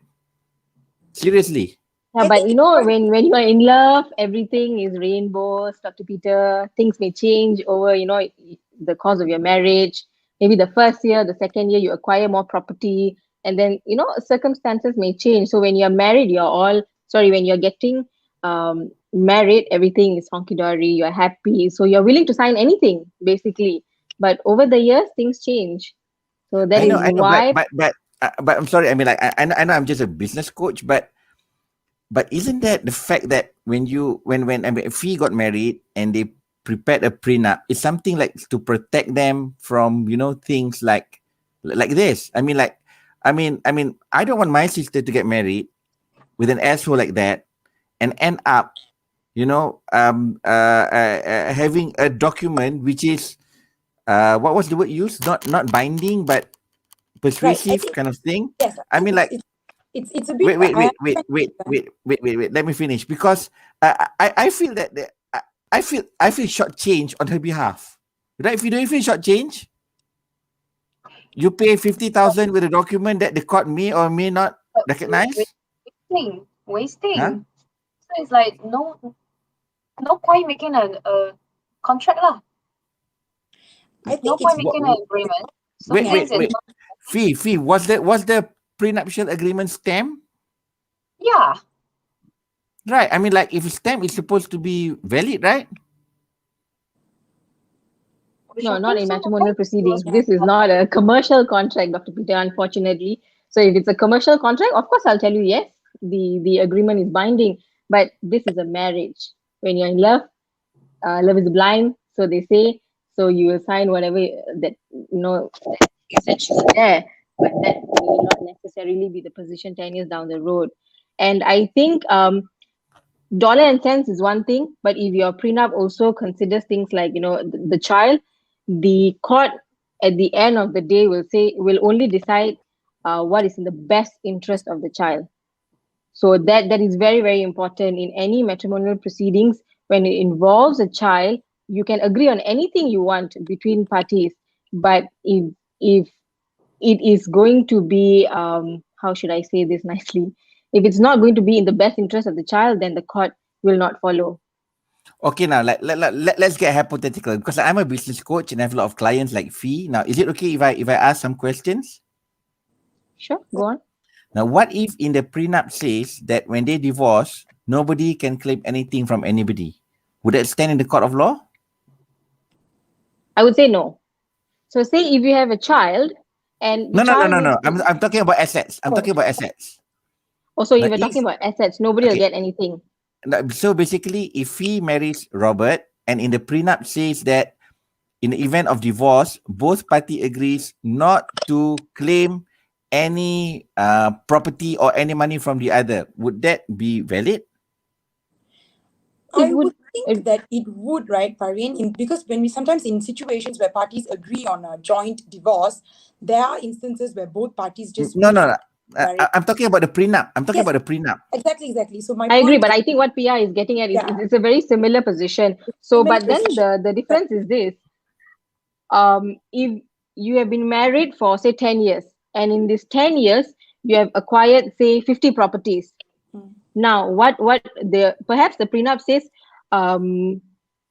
Seriously.
yeah,
I
but
think it's quite
when you are in love, everything is rainbows, Dr. Peter. Things may change over, the course of your marriage. Maybe the first year, the second year, you acquire more property, and then circumstances may change. So when you're married, when you're getting married, everything is honky dory. You're happy, so you're willing to sign anything basically. But over the years, things change. So that
I know,
is
I know, but
why.
I'm sorry. I mean, like, I know I'm just a business coach, but isn't that the fact that when I mean, if he got married and they prepared a prenup, it's something like to protect them from things like this. I mean, I don't want my sister to get married with an asshole like that and end up having a document which is what was the word used? Not binding, but
right. I
persuasive
think
kind of thing.
yes. I
I
think
mean,
it's
like,
it's it's a
wait,
bit.
wait,
I
wait, wait, wait,
understand.
wait, wait, wait, wait. Let me finish because I feel that I feel shortchanged on her behalf. Right? If you don't feel shortchanged, you pay 50,000 with a document that the court may or may not
But
recognize.
wasting,
Huh?
wasting. So it's like no point making a contract lah.
I
No
think it's
point
What?
making an agreement. So
Wait,
looking at
wait,
since it's
wait.
not,
Fee. Was the prenuptial agreement stamped?
yeah,
Right. I mean, like, if it's stamped, it's supposed to be valid, right?
which
No,
I
not
think
in
so.
matrimonial proceedings.
yeah.
This is not a commercial contract, Dr. Peter, unfortunately. So if it's a commercial contract, of course I'll tell you yes, the agreement is binding. But this is a marriage. When you're in love, love is blind, so they say. So you will sign whatever that essentially there, but that may not necessarily be the position 10 years down the road. And I think dollar and cents is one thing, but if your prenup also considers things like the child, the court at the end of the day will only decide what is in the best interest of the child. So that is very, very important in any matrimonial proceedings. When it involves a child, you can agree on anything you want between parties, but if it is going to be how should I say this nicely, if it's not going to be in the best interest of the child, then the court will not follow.
Okay, now let's get hypothetical because I'm a business coach and I have a lot of clients like Fee. Now, is it okay if I ask some questions?
Sure, go on.
Now, what if in the prenup says that when they divorce, nobody can claim anything from anybody? Would that stand in the court of law?
I would say no. So say if you have a child and the
No, no, no,
child
no,
needs
no. I'm talking about assets. I'm
oh,
talking about assets.
also
Now,
if you're talking
if
about assets, nobody will
okay,
get anything.
so basically, if he marries Robert and in the prenup says that in the event of divorce, both party agrees not to claim any property or any money from the other, would that be valid?
I
It would
would think that it would, right, Parveen, because when we sometimes in situations where parties agree on a joint divorce, there are instances where both parties just
No,
wish
no,
to
no.
marry.
I'm talking about the prenup. I'm talking
Yes,
about the prenup.
exactly. So my
I agree,
point
but
is,
I think what Pia is getting at is
yeah,
it's a very similar position. So,
similar
but then
position.
the difference is this: if you have been married for say 10 years, and in these 10 years you have acquired say 50 properties,
Mm.
Now, what the perhaps the prenup says, um,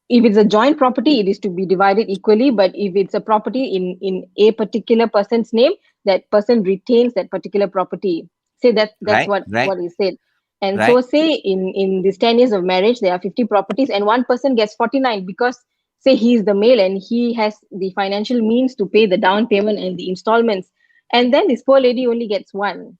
if it's a joint property, it is to be divided equally. But if it's a property in a particular person's name, that person retains that particular property. Say that's
Right,
what is said. And
right.
so say in these 10 years of marriage, there are 50 properties and one person gets 49 because say he's the male and he has the financial means to pay the down payment and the installments. And then this poor lady only gets one.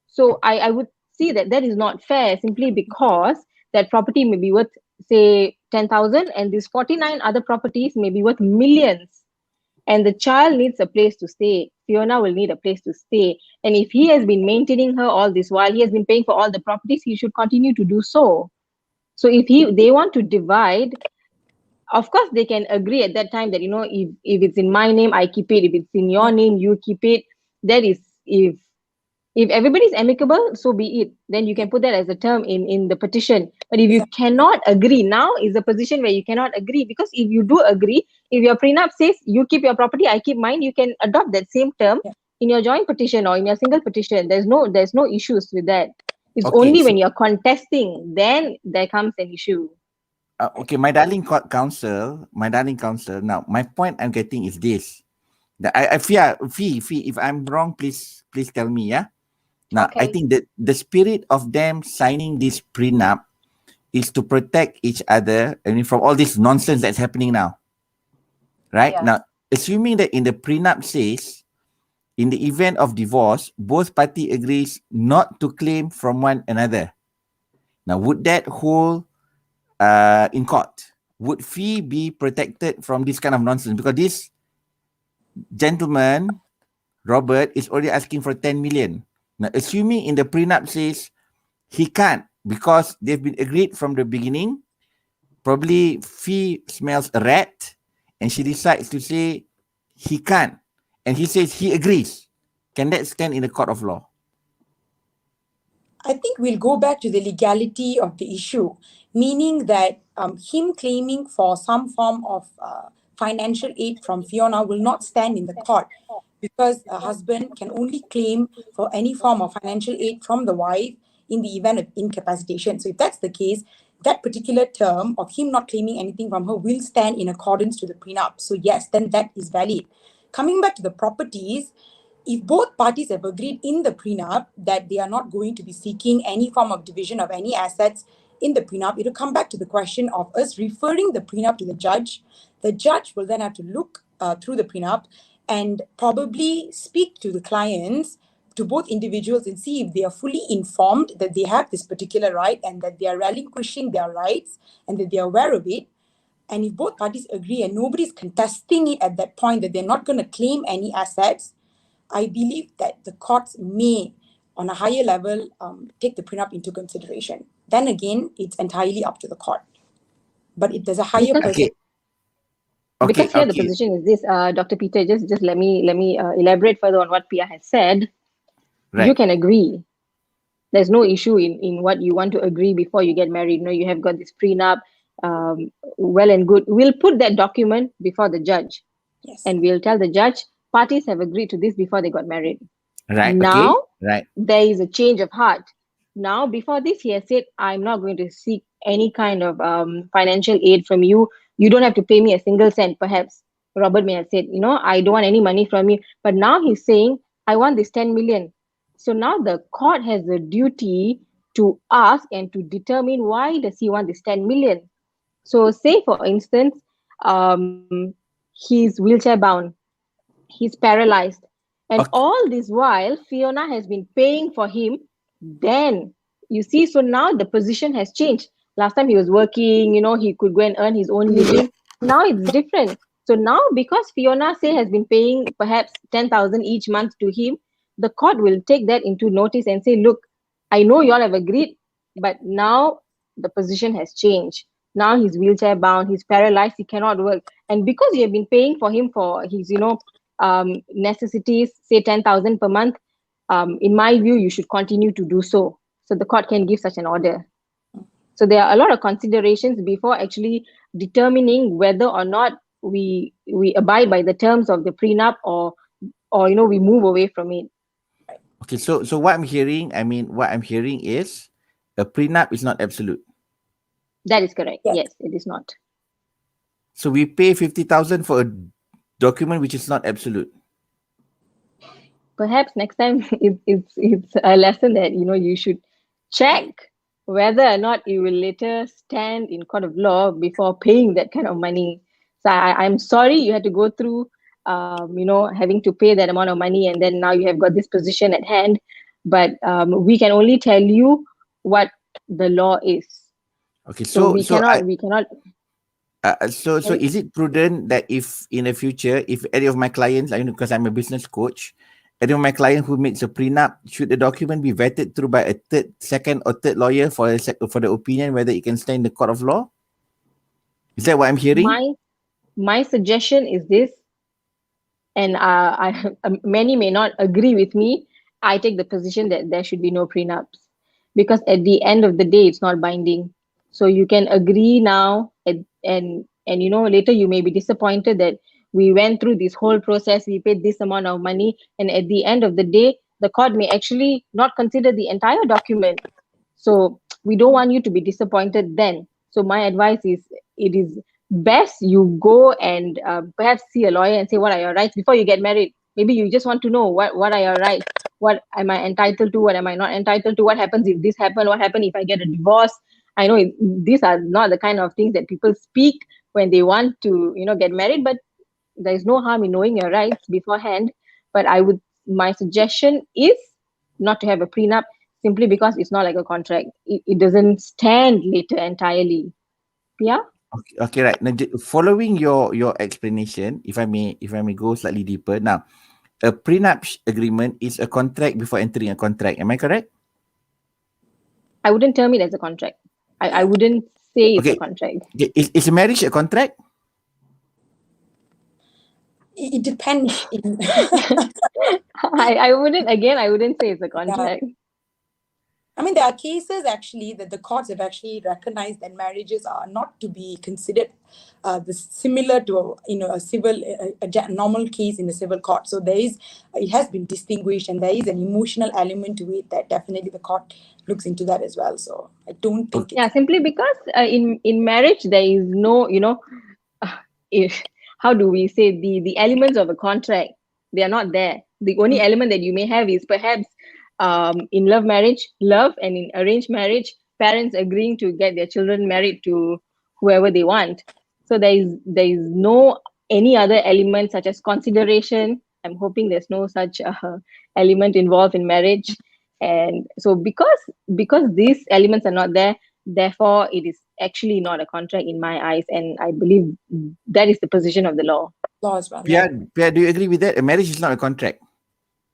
So I would see that that is not fair simply because that property may be worth, say, 10,000 and these 49 other properties may be worth millions. And the child needs a place to stay. Fiona will need a place to stay. And if he has been maintaining her all this while, he has been paying for all the properties, he should continue to do so. So if they want to divide, of course they can agree at that time that, if it's in my name, I keep it. If it's in your
Yeah.
name, you keep it. That is if everybody's amicable, so be it. Then you can put that as a term in the petition. But if you
Exactly.
cannot agree, now is a position where you cannot agree. Because if you do agree, if your prenup says you keep your property, I keep mine, you can adopt that same term
Yeah.
in your joint petition or in your single petition. There's no issues with that. It's
Okay,
only
so
when you're contesting, then there comes an issue.
okay, my darling counsel. Now, my point I'm getting is this. That I fear, Fee, if I'm wrong, please tell me. Yeah. Now, I
Okay.
think that the spirit of them signing this prenup is to protect each other. I mean, from all this nonsense that's happening now, right?
Yeah.
Now, assuming that in the prenup says, in the event of divorce, both party agrees not to claim from one another. Now, would that hold in court? Would fee be protected from this kind of nonsense? Because this gentleman, Robert, is already asking for 10 million. Now, assuming in the prenup says he can't because they've been agreed from the beginning, probably fee smells a rat and she decides to say he can't. And he says he agrees. Can that stand in the court of law?
I think we'll go back to the legality of the issue, meaning that him claiming for some form of financial aid from Fiona will not stand in the court because a husband can only claim for any form of financial aid from the wife in the event of incapacitation. So, if that's the case, that particular term of him not claiming anything from her will stand in accordance to the prenup. So, yes, then that is valid. Coming back to the properties, if both parties have agreed in the prenup that they are not going to be seeking any form of division of any assets in the prenup, it will come back to the question of us referring the prenup to the judge. The judge will then have to look through the prenup and probably speak to the clients, to both individuals, and see if they are fully informed that they have this particular right and that they are relinquishing their rights and that they are aware of it. And if both parties agree and nobody's contesting it at that point that they're not going to claim any assets, I believe that the courts may, on a higher level, take the prenup into consideration. Then again, it's entirely up to the court. But if there's a higher
Because
Okay.
because here the
Okay.
position is this, Dr. Peter, just let me elaborate further on what Pia has said. You
Right.
can agree. There's no issue in what you want to agree before you get married. You have got this prenup, well and good. We'll put that document before the judge
Yes.
and we'll tell the judge parties have agreed to this before they got married.
Right. Okay.
Now
Right.
there is a change of heart. Now, before this, he has said, I'm not going to seek any kind of financial aid from you. You don't have to pay me a single cent, perhaps. Robert may have said, I don't want any money from you. But now he's saying, I want this 10 million. So now the court has the duty to ask and to determine why does he want this 10 million. So say, for instance, he's wheelchair bound, he's paralyzed. And
Okay.
all this while, Fiona has been paying for him. Then, you see, so now the position has changed. Last time he was working, he could go and earn his own living. Now it's different. So now, because Fiona, say, has been paying perhaps 10,000 each month to him, the court will take that into notice and say, look, I know you all have agreed, but now the position has changed. Now he's wheelchair bound, he's paralyzed, he cannot work. And because you have been paying for him for his, necessities, say 10,000 per month, in my view, you should continue to do so. So the court can give such an order. So there are a lot of considerations before actually determining whether or not we abide by the terms of the prenup or we move away from it.
Okay. So what I'm hearing, what I'm hearing is A prenup is not absolute.
That is correct.
Yes.
Yes, it is not.
So we pay 50,000 for a document which is not absolute.
Perhaps next time it's a lesson that you should check whether or not it will later stand in court of law before paying that kind of money. So I'm sorry you had to go through having to pay that amount of money, and then now you have got this position at hand. But we can only tell you what the law is.
Okay,
So
so
we
so
cannot
I,
we cannot
so
sorry?
is it prudent that if in the future, if any of my clients, because I'm a business coach, any of my client who makes a prenup, should the document be vetted through by a second or third lawyer for for the opinion whether it can stand in the court of law? Is that what I'm hearing?
My suggestion is this, and many may not agree with me. I take the position that there should be no prenups, because at the end of the day, it's not binding. So you can agree now, and later you may be disappointed that we went through this whole process, we paid this amount of money, and at the end of the day, the court may actually not consider the entire document. So we don't want you to be disappointed then. So my advice is, it is best you go and perhaps see a lawyer and say what are your rights before you get married. Maybe you just want to know what are your rights, what am I entitled to, what am I not entitled to, what happens if this happens, what happens if I get a divorce. I know these are not the kind of things that people speak when they want to get married, but there is no harm in knowing your rights beforehand. But my suggestion is not to have a prenup, simply because it's not like a contract. It doesn't stand later entirely. Yeah.
Okay, right. Now, following your explanation, if I may go slightly deeper now, a prenup agreement is a contract before entering a contract. Am I correct?
I wouldn't term it as a contract. I wouldn't say it's a
Okay.
contract.
Is a marriage a contract?
It depends.
I wouldn't say it's a contract.
I mean, there are cases actually that the courts have actually recognized that marriages are not to be considered similar to a civil normal case in the civil court. So it has been distinguished, and there is an emotional element to it that definitely the court looks into that as well. So I don't think
Yeah, simply because in marriage there is no if how do we say, the elements of a contract, they are not there. The only element that you may have is perhaps in love and in arranged marriage, parents agreeing to get their children married to whoever they want. So there is no any other element such as consideration. I'm hoping there's no such element involved in marriage. And so because these elements are not there, therefore it is actually not a contract in my eyes, and I believe that is the position of the law.
law as well.
Pia, do you agree with that? A marriage is not a contract.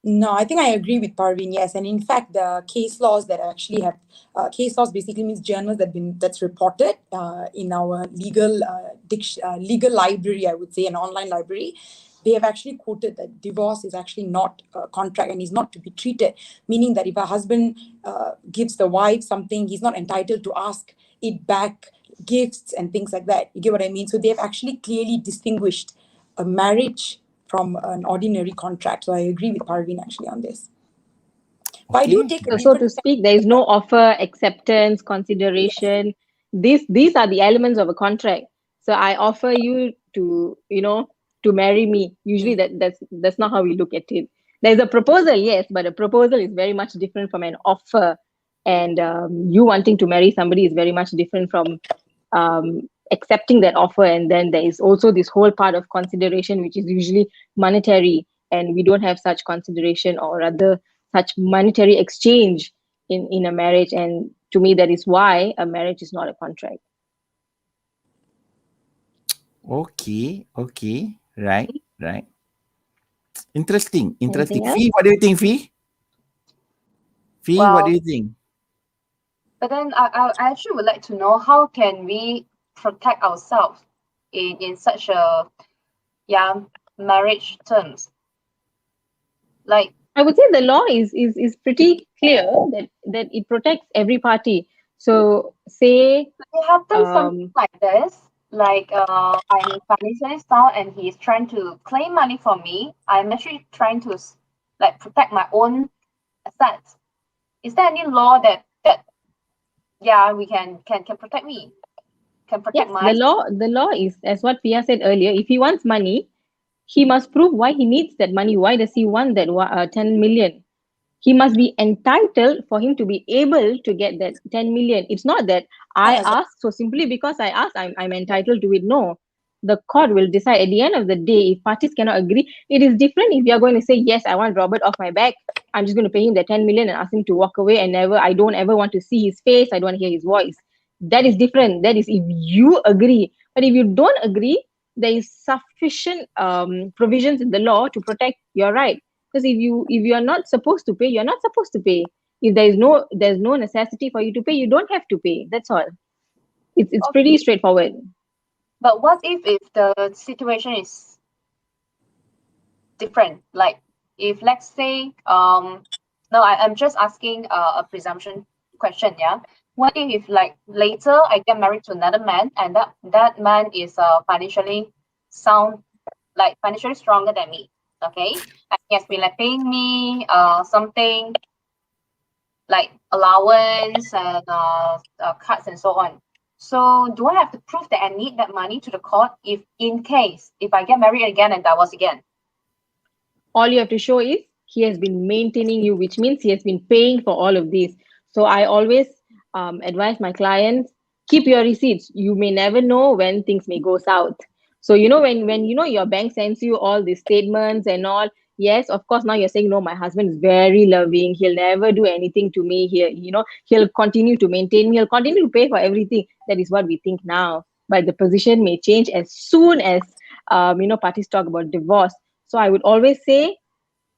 No, I think I agree with Parveen. Yes, and in fact, the case laws that actually have case laws basically means journals that's reported in our legal library. I would say an online library. They have actually quoted that divorce is actually not a contract and is not to be treated. Meaning that if a husband gives the wife something, he's not entitled to ask it back, gifts and things like that. You get what I mean? So they have actually clearly distinguished a marriage from an ordinary contract. So I agree with Parveen actually on this. But I do
Okay.
take a
So to
different
speak, there is no offer, acceptance, consideration. These are the elements of a contract. So I offer you to marry me. Usually that's not how we look at it. There's a proposal, yes, but a proposal is very much different from an offer. And you wanting to marry somebody is very much different from accepting that offer. And then there is also this whole part of consideration, which is usually monetary, and we don't have such consideration, or rather such monetary exchange in a marriage. And to me, that is why a marriage is not a contract.
Okay. Right. Interesting.
Anything else?
Fee, what do you think, Fee? What do you think?
But then I actually would like to know, how can we protect ourselves in such a marriage terms? Like,
I would say the law is pretty clear that it protects every party. So say
it happens something like this. Like, I'm financially sound and he's trying to claim money from me. I'm actually trying to protect my own assets. Is there any law that yeah, we can protect me, can protect
Yes,
my.
the law is, as what Pia said earlier, if he wants money, he must prove why he needs that money. Why does he want that 10 million? He must be entitled for him to be able to get that 10 million. It's not that I
Not as a
ask, so simply because I ask, I'm entitled to it. No, the court will decide at the end of the day. If parties cannot agree, it is different. If you're going to say, yes, I want Robert off my back, I'm just going to pay him the 10 million and ask him to walk away, and I don't ever want to see his face, I don't want to hear his voice. That is different. That is if you agree. But if you don't agree, there is sufficient provisions in the law to protect your right. Because if you are not supposed to pay, you're not supposed to pay. If there's no necessity for you to pay, you don't have to pay. That's all. It's pretty
Okay,
straightforward.
but what if the situation is different? Like, if let's say, no, I'm just asking a presumption question, yeah. What if like later I get married to another man, and that man is financially sound, like financially stronger than me, okay, and he has been like paying me something like allowance and cards and so on. So do I have to prove that I need that money to the court if in case if I get married again and divorce again?
All you have to show is he has been maintaining you, which means he has been paying for all of these. So I always advise my clients, keep your receipts. You may never know when things may go south. So when your bank sends you all these statements and all, yes, of course now you're saying, no, my husband is very loving, he'll never do anything to me here, he'll continue to maintain me, he'll continue to pay for everything. That is what we think now, but the position may change as soon as parties talk about divorce. So I would always say,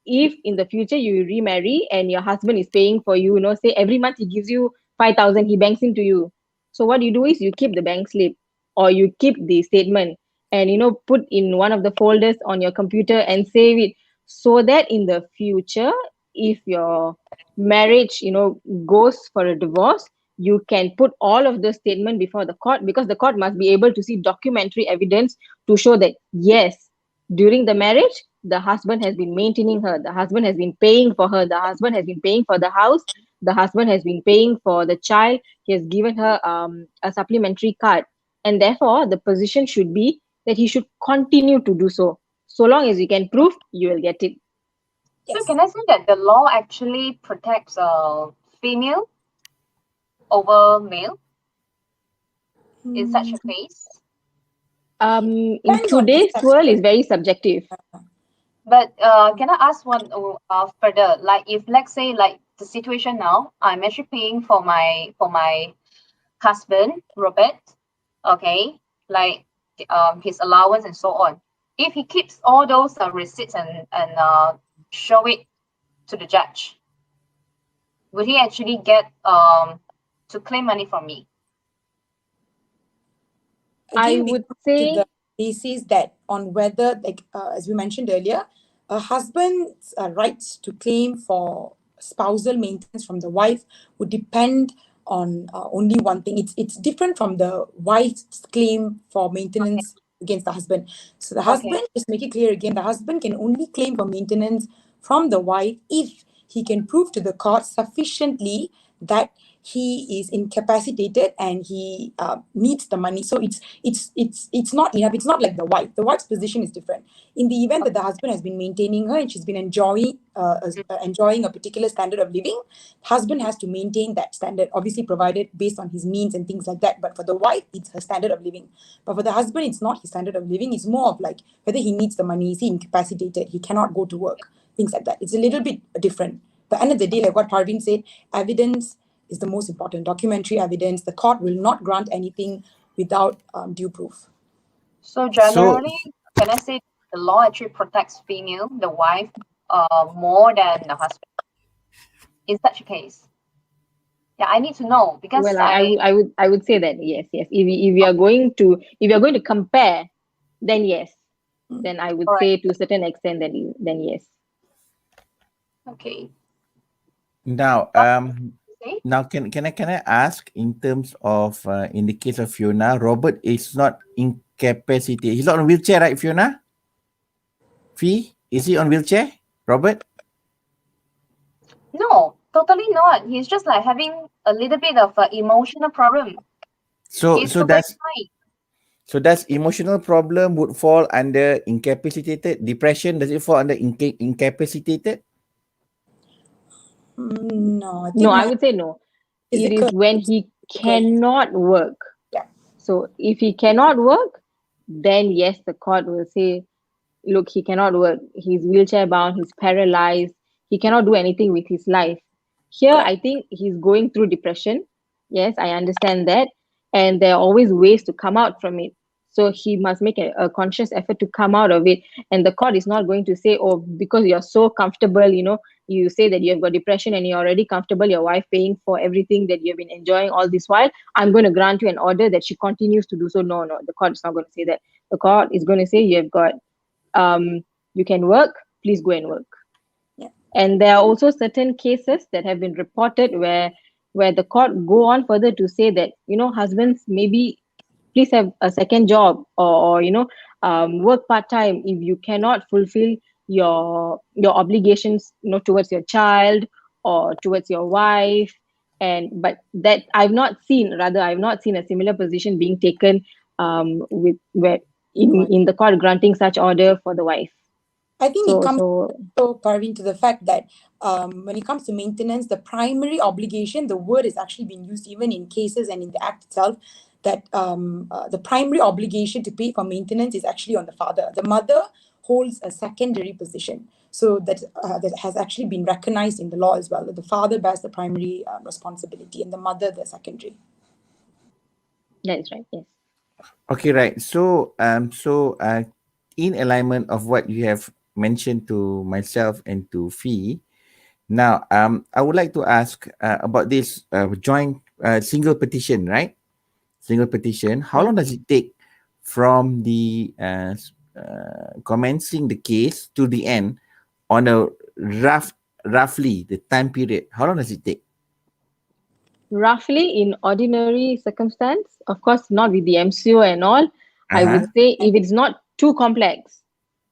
if in the future you remarry and your husband is paying for you, say every month he gives you 5,000, he banks into you. So what you do is you keep the bank slip, or you keep the statement, and put in one of the folders on your computer and save it, so that in the future, if your marriage goes for a divorce, you can put all of the statement before the court, because the court must be able to see documentary evidence to show that, yes, during the marriage, the husband has been maintaining her, the husband has been paying for her, the husband has been paying for the house, the husband has been paying for the child, he has given her a supplementary card, and therefore the position should be that he should continue to do so. So long as you can prove, you will get it.
So
yes.
can I say that the law actually protects female over male in such
Hmm,
a case?
In
depends on the
today's world,
section.
is very subjective.
But can I ask one further? Like, if let's say like the situation now, I'm actually paying for my husband Robert, okay, like his allowance and so on. If he keeps all those receipts and show it to the judge, would he actually get to claim money from me?
I
Again, we
would
come to
say,
the basis that on whether, like as we mentioned earlier, a husband's rights to claim for spousal maintenance from the wife would depend on only one thing. It's different from the wife's claim for
Okay.
maintenance against the husband. So the
Okay.
husband, just make it clear again, the husband can only claim for maintenance from the wife if he can prove to the court sufficiently that he is incapacitated and he needs the money. So it's not enough. It's not like the wife. The wife's position is different. In the event that the husband has been maintaining her and she's been enjoying a particular standard of living, husband has to maintain that standard, obviously provided based on his means and things like that. But for the wife, it's her standard of living. But for the husband, it's not his standard of living. It's more of like whether he needs the money, is he incapacitated, he cannot go to work, things like that. It's a little bit different. But end of the day, like what Parvin said, evidence is the most important. Documentary evidence. The court will not grant anything without due proof.
So
So
generally, can I say the law actually protects female, the wife, more than the husband in such a case? Yeah, I need to know because
well, I would say that, yes, yes. If you're going to compare, then yes. Then I would
all right.
say to a certain extent that then yes.
Okay.
now,
What say?
now can I ask in terms of in the case of Fiona, Robert is not incapacitated. He's not on wheelchair, right, Fiona? Fee, is he on wheelchair, Robert?
No, totally not. He's just like having a little bit of an emotional problem.
So
He's
so
super
does
shy.
so does emotional problem would fall under incapacitated depression? Does it fall under incapacitated?
No, I
No,
think
I
my
would say no. It
physical,
is when he cannot work.
yeah,
So if he cannot work, then yes, the court will say, look, he cannot work. He's wheelchair bound, he's paralyzed, he cannot do anything with his life. Here,
correct.
I think he's going through depression. Yes, I understand that. And there are always ways to come out from it. So he must make a conscious effort to come out of it. And the court is not going to say, oh, because you're so comfortable, you say that you have got depression and you're already comfortable, your wife paying for everything that you've been enjoying all this while, I'm going to grant you an order that she continues to do so. No, no, the court is not going to say that. The court is going to say you have got you can work, please go and work.
Yeah.
And there are also certain cases that have been reported where the court go on further to say that husbands, maybe please have a second job, or work part-time if you cannot fulfill your obligations towards your child or towards your wife. And but that I've not seen a similar position being taken with where in the court granting such order for the wife.
I think it
So
comes
so
so Parveen, to the fact that when it comes to maintenance, the primary obligation, the word is actually being used even in cases and in the act itself, that the primary obligation to pay for maintenance is actually on the father. The mother holds a secondary position. So that has actually been recognized in the law as well. That the father bears the primary responsibility and the mother the secondary.
that is right, yes.
Okay, right. So in alignment of what you have mentioned to myself and to Fee, now I would like to ask about this joint single petition, right? Single petition. How long does it take from the commencing the case to the end on a roughly the time period? How long does it take?
Roughly, in ordinary circumstance, of course not with the MCO and all, I would
Uh-huh.
say if it's not too complex,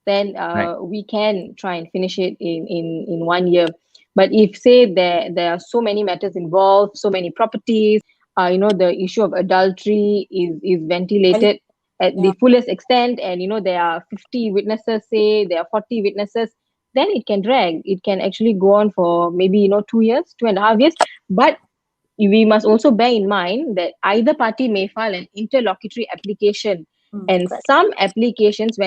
then
Right.
we can try and finish it in 1 year. But if say there are so many matters involved, so many properties, the issue of adultery is ventilated at the
Yeah.
fullest extent, and there are 50 witnesses, say there are 40 witnesses, then it can drag. It can actually go on for maybe 2 years, 2.5 years. But we must also bear in mind that either party may file an interlocutory application, and
Correct.
some applications,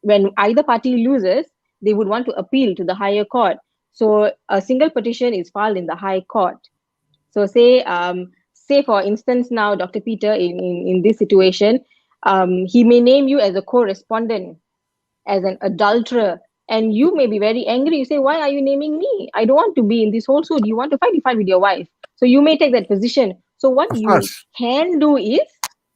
when either party loses, they would want to appeal to the higher court. So a single petition is filed in the high court. So say for instance now, Dr. Peter, in this situation, he may name you as a co-respondent, as an adulterer, and you may be very angry. You say, why are you naming me? I don't want to be in this whole suit. You want to fight, you fight with your wife. So you may take that position. So what
Of
you
course.
can do is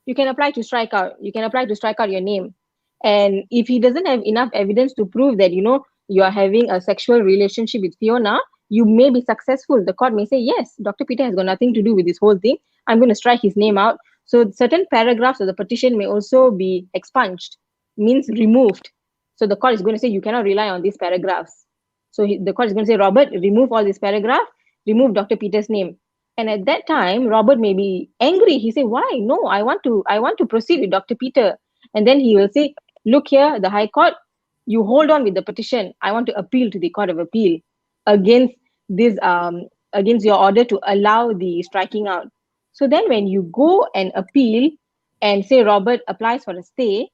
you can apply to strike out. You can apply to strike out your name. And if he doesn't have enough evidence to prove that you are having a sexual relationship with Fiona, you may be successful. The court may say, yes, Dr. Peter has got nothing to do with this whole thing. I'm going to strike his name out. So certain paragraphs of the petition may also be expunged, means removed. So the court is going to say you cannot rely on these paragraphs. So the court is going to say, Robert, remove all this paragraph, remove Dr. Peter's name. And at that time, Robert may be angry. He say, why? No, I want to proceed with Dr. Peter. And then he will say, look here, the High Court, you hold on with the petition. I want to appeal to the Court of Appeal against this against your order to allow the striking out. So then when you go and appeal and say Robert applies for a stay,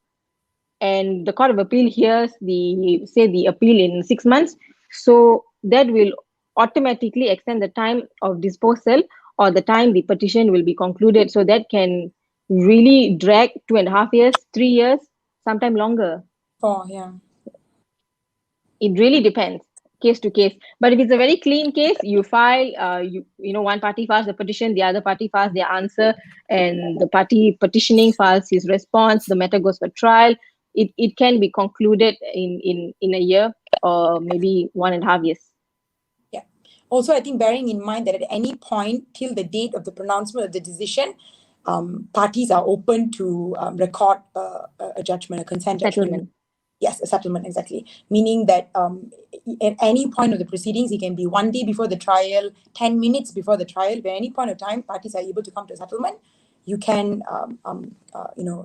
and the Court of Appeal hears the appeal in 6 months, so that will automatically extend the time of disposal or the time the petition will be concluded. So that can really drag 2.5 years, 3 years, sometime longer.
Oh, yeah.
It really depends, case to case. But if it's a very clean case, you file, one party files the petition, the other party files their answer, and the party petitioning files his response, the matter goes for trial. It can be concluded in a year or maybe 1.5 years.
Yeah. Also, I think bearing in mind that at any point till the date of the pronouncement of the decision, parties are open to record a judgment, a consent judgment.
Settlement.
Yes, a settlement, exactly. Meaning that at any point of the proceedings, it can be 1 day before the trial, 10 minutes before the trial, where any point of time parties are able to come to a settlement, you can,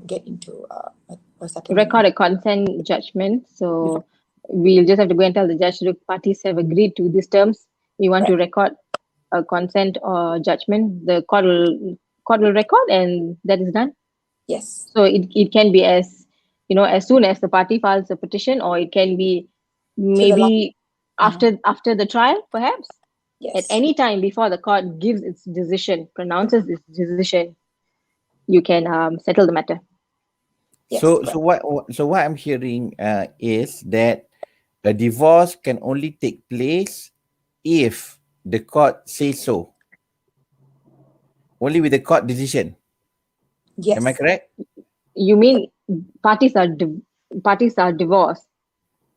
get into a settlement.
Record a consent judgment. So we'll just have to go and tell the judge, look, parties have agreed to these terms. We want to record a consent or judgment. The court will record, and that is done.
Yes.
So it can be as as soon as the party files a petition, or it can be maybe after the trial, perhaps.
Yes.
At any time before the court gives its decision, pronounces its decision, you can settle the matter.
Yes,
So what I'm hearing is that a divorce can only take place if the court says so. Only with the court decision.
Yes.
Am I correct?
You mean parties are divorced?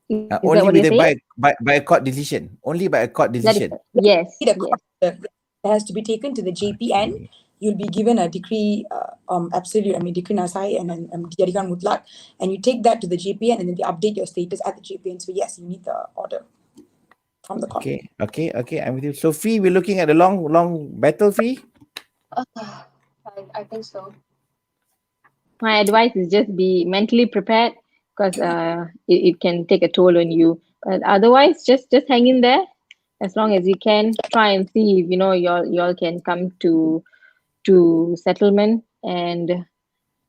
Is that
Only
what
with
you're saying?
by a court decision. Only by a court decision.
Yes.
It has to be taken to the JPN. You'll be given a decree, absolute, decree nasai and then dijadikan mutlak, and you take that to the JPN, and then they update your status at the JPN. So yes, you need the order from the court.
Okay. I'm with you. So Fee, we're looking at a long battle, Fee.
I think so.
My advice is just be mentally prepared, because it can take a toll on you. But otherwise, just hang in there as long as you can. Try and see if y'all can come to settlement, and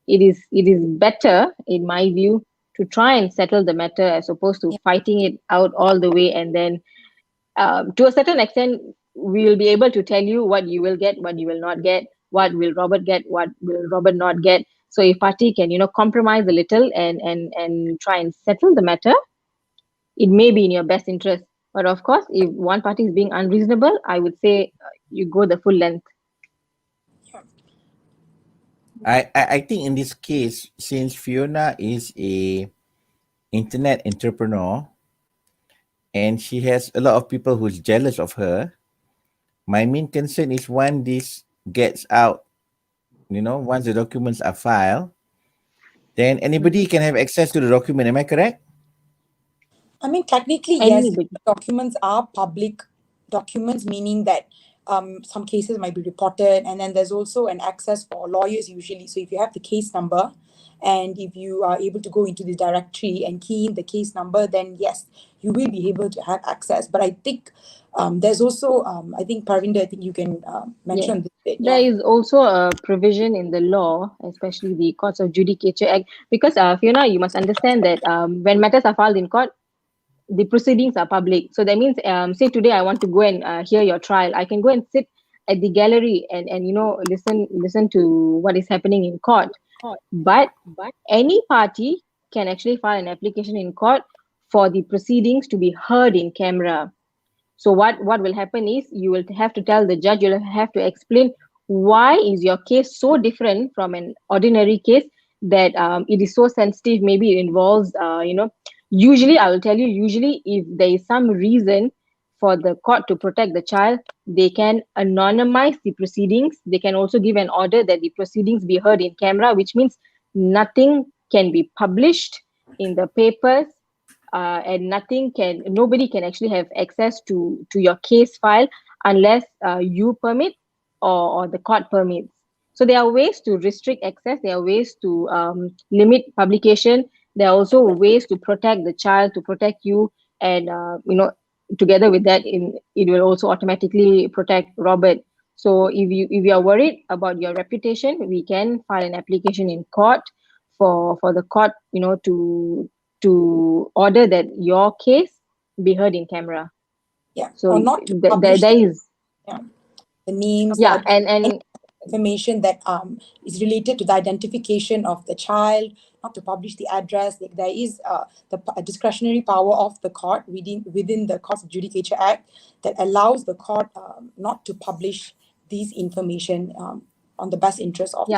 it is better, in my view, to try and settle the matter as opposed to fighting it out all the way. And then to a certain extent, we will be able to tell you what you will get, what you will not get, what will Robert get, what will Robert not get. So if party can compromise a little and try and settle the matter, it may be in your best interest. But of course, if one party is being unreasonable, I would say you go the full length.
I think in this case, since Fiona is a internet entrepreneur and she has a lot of people who's jealous of her, my main concern is when this gets out, once the documents are filed, then anybody can have access to the document. Am I correct?
Technically, yes, the documents are public documents, meaning that some cases might be reported, and then there's also an access for lawyers usually. So if you have the case number, and if you are able to go into the directory and key in the case number, then yes, you will be able to have access. But I think there's also, I think Parvinder, I think you can mention this bit.
There is also a provision in the law, especially the Courts of Judicature Act, because Fiona, you must understand that when matters are filed in court, the proceedings are public. So that means, say today I want to go and hear your trial, I can go and sit at the gallery and listen to what is happening in court. But any party can actually file an application in court for the proceedings to be heard in camera. So what will happen is, you will have to tell the judge, you'll have to explain why is your case so different from an ordinary case, that it is so sensitive. Maybe it involves usually, I will tell you, usually if there is some reason for the court to protect the child, they can anonymize the proceedings. They can also give an order that the proceedings be heard in camera, which means nothing can be published in the papers, and nobody can actually have access to your case file unless you permit or the court permits. So there are ways to restrict access. There are ways to limit publication. There are also ways to protect the child, to protect you, and together with that, it will also automatically protect Robert. So if you are worried about your reputation, we can file an application in court for the court, to order that your case be heard in camera.
Yeah.
So
or not to publish
there is
the names,
and
information that is related to the identification of the child, not to publish the address. Like, there is the discretionary power of the court within the Courts of Judicature Act that allows the court not to publish these information on the best interest of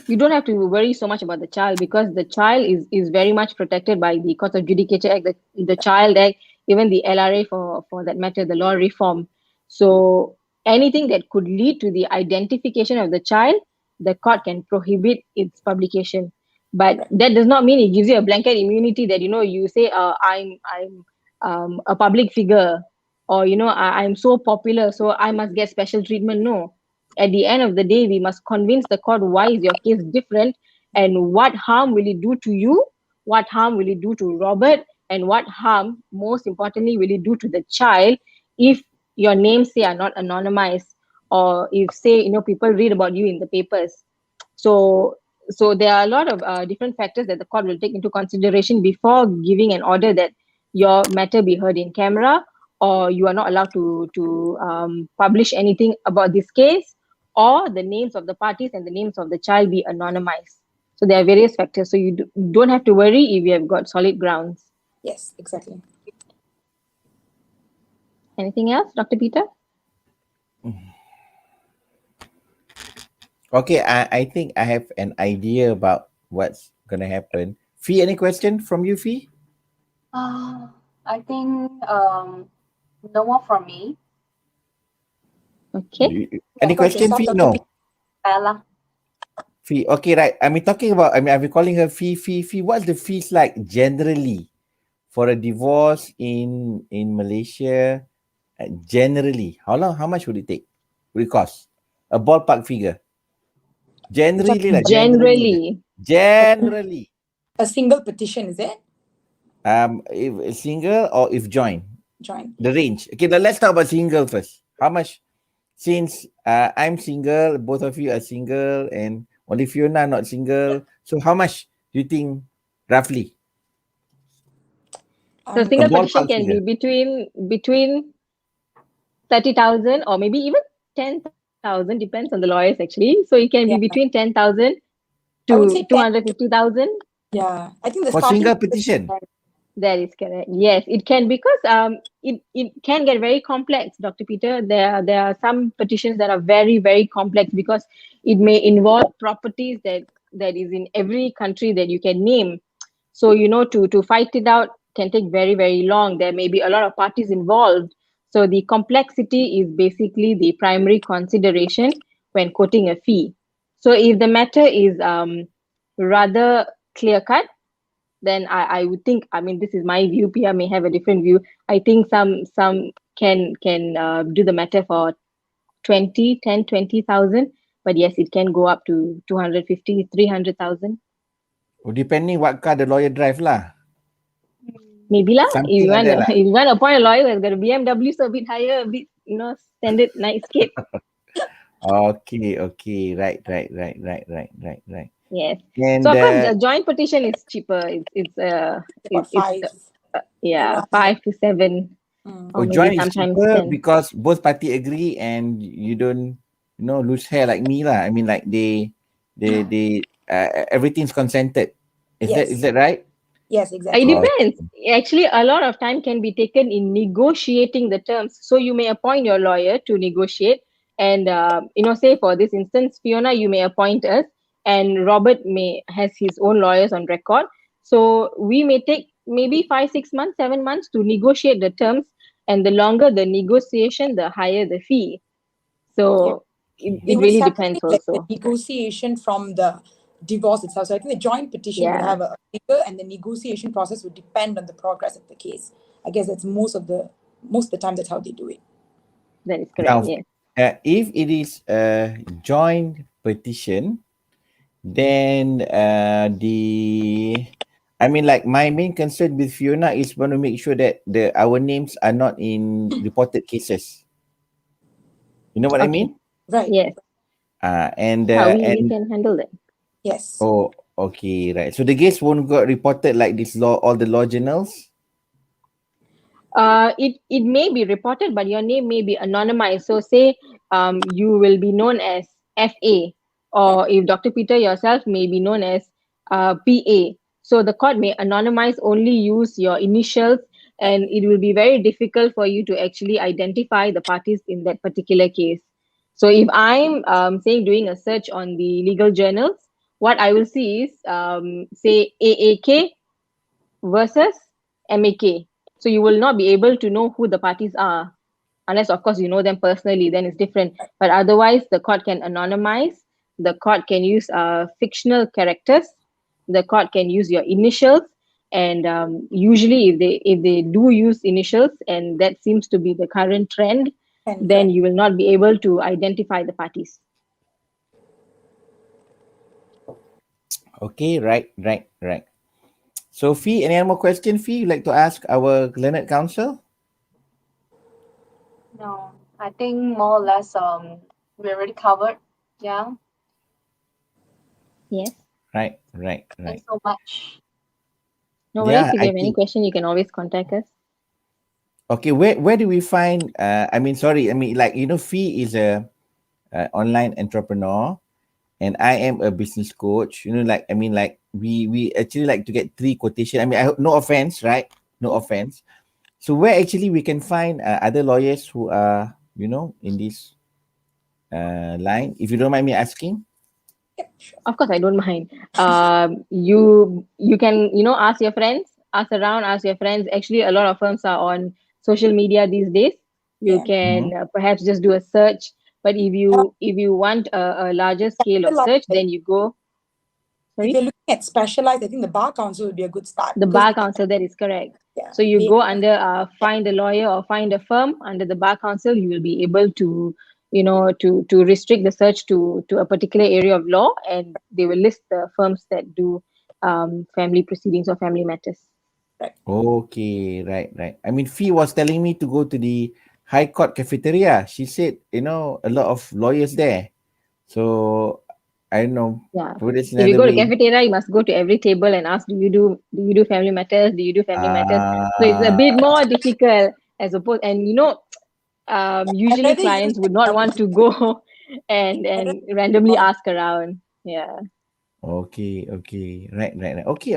you don't have to worry so much about the child, because the child is very much protected by the Courts of Judicature Act, the Child Act, even the LRA for that matter, the law reform. So anything that could lead to the identification of the child, the court can prohibit its publication. But
Right.
that does not mean it gives you a blanket immunity that, you say, I'm a public figure, or, I'm so popular, so I must get special treatment. No. At the end of the day, we must convince the court why is your case different, and what harm will it do to you, what harm will it do to Robert, and what harm, most importantly, will it do to the child if your names, say, are not anonymized, or if, say, people read about you in the papers. So so there are a lot of different factors that the court will take into consideration before giving an order that your matter be heard in camera, or you are not allowed to publish anything about this case, or the names of the parties and the names of the child be anonymized. So there are various factors. So you don't have to worry if you have got solid grounds.
Yes, exactly.
Anything else, Dr. Peter?
Okay, I think I have an idea about what's gonna happen. Fee, any question from you, Fee?
I think no more from me.
Okay.
Any
Okay,
question,
stop,
Fee?
Dr.
No.
Bella.
Fee. Okay, right. I mean, talking about. I mean, I've been calling her Fee. Fee. What's the fees like generally for a divorce in Malaysia? Generally, how long? How much would it take? Would it cost? A ballpark figure. Generally, like generally,
Generally,
generally.
A single petition, is it?
If single or if joint,
Joint.
the range. Okay, now let's talk about single first. How much? Since I'm single, both of you are single, and only Fiona not single. So how much do you think roughly?
so
Um,
A
single petition
ballpark
can
figure.
be between 30,000 or maybe even 10,000, depends on the lawyers actually. So it can be
yeah,
between 10,000
I would
to
say 10.
250,000.
Yeah, I think the
For
starting.
single petition.
That is correct. Yes, it can, because it can get very complex, Dr. Peter. There are some petitions that are very, very complex because it may involve properties that is in every country that you can name. So to fight it out can take very, very long. There may be a lot of parties involved. So the complexity is basically the primary consideration when quoting a fee. So if the matter is rather clear cut, then I would think, I mean, this is my view, Pia may have a different view. I think some can do the matter for 20,000, but yes, it can go up to 250, 300,000.
Depending what car the lawyer drive lah.
Maybe lah. If
Something
you
like
want
that
to,
lah.
if you want to appoint a lawyer who's got a BMW, so a bit higher, a bit, standard nightscape.
Okay. Right.
Yes.
And
So of course, the joint petition is cheaper.
About five.
Yeah,
Around
5 to 7, or maybe
joint is
sometimes
cheaper
10.
because both party agree and you don't lose hair like me lah. I mean like they everything's consented. Is
Yes.
that right?
Yes,
It
exactly.
depends. Actually, a lot of time can be taken in negotiating the terms. So you may appoint your lawyer to negotiate, and say for this instance, Fiona, you may appoint us, and Robert may has his own lawyers on record. So we may take maybe 5, 6 months, 7 months to negotiate the terms, and the longer the negotiation, the higher the fee. So it
They would
really
separate
depends
like the
also.
negotiation from the divorce itself. So I think the joint petition would
Yeah.
have a figure, and the negotiation process would depend on the progress of the case. I guess that's most of the time that's how they do it.
That is correct.
Now,
Yes.
if it is a joint petition, then I mean, like my main concern with Fiona is want to make sure that our names are not in reported cases. You know what I
Okay.
mean?
Right.
Yes.
And
We can handle that.
Yes.
oh, okay, right. So the case won't got reported like this all the law journals.
It may be reported, but your name may be anonymized. So say you will be known as FA, or if Dr. Peter yourself may be known as PA. So the court may anonymize, only use your initials, and it will be very difficult for you to actually identify the parties in that particular case. So if I'm saying doing a search on the legal journals, what I will see is say AAK versus MAK. So you will not be able to know who the parties are, unless of course you know them personally, then it's different. But otherwise, the court can anonymize, the court can use fictional characters, the court can use your initials. And usually, if they do use initials, and that seems to be the current trend,
And
then you will not be able to identify the parties.
Okay, right. So, Fee, any more question, Fee, you'd like to ask our learned counsel?
No, I think more or less we already covered. Yeah.
Yes.
Right.
Thanks so much.
No worries.
Yeah,
If you
I
have any
think.
question, you can always contact us.
Okay, where do we find? Like Fee is a online entrepreneur, and I am a business coach. We actually like to get 3 quotation. I mean, no offense, right? No offense. So where actually we can find other lawyers who are in this line, if you don't mind me asking?
yep, sure.
Of course, I don't mind. You can ask your friends, ask around, ask your friends. Actually, a lot of firms are on social media these days. You
Yeah.
can
Mhm.
perhaps just do a search. But if you want a larger scale of search, then you go.
If
Sorry,
you're looking at specialized, I think the bar council would be a good start
the
because
bar council. That is correct.
yeah,
So you
they
go under find a lawyer or find a firm under the bar council. You will be able to to restrict the search to a particular area of law, and they will list the firms that do family proceedings or family matters.
right.
Okay, right. I mean, Fee was telling me to go to the High Court cafeteria. She said, a lot of lawyers there. So I don't know.
Yeah.
But that's
If you
another
go to
way.
cafeteria, you must go to every table and ask, do you do family matters? Do you do family matters? So it's a
Ah,
bit more difficult as opposed, and
I'd
usually
rather use
clients would not
Excel
want
to
to go
I'd rather
and randomly ask around. Yeah.
okay. Right. Okay.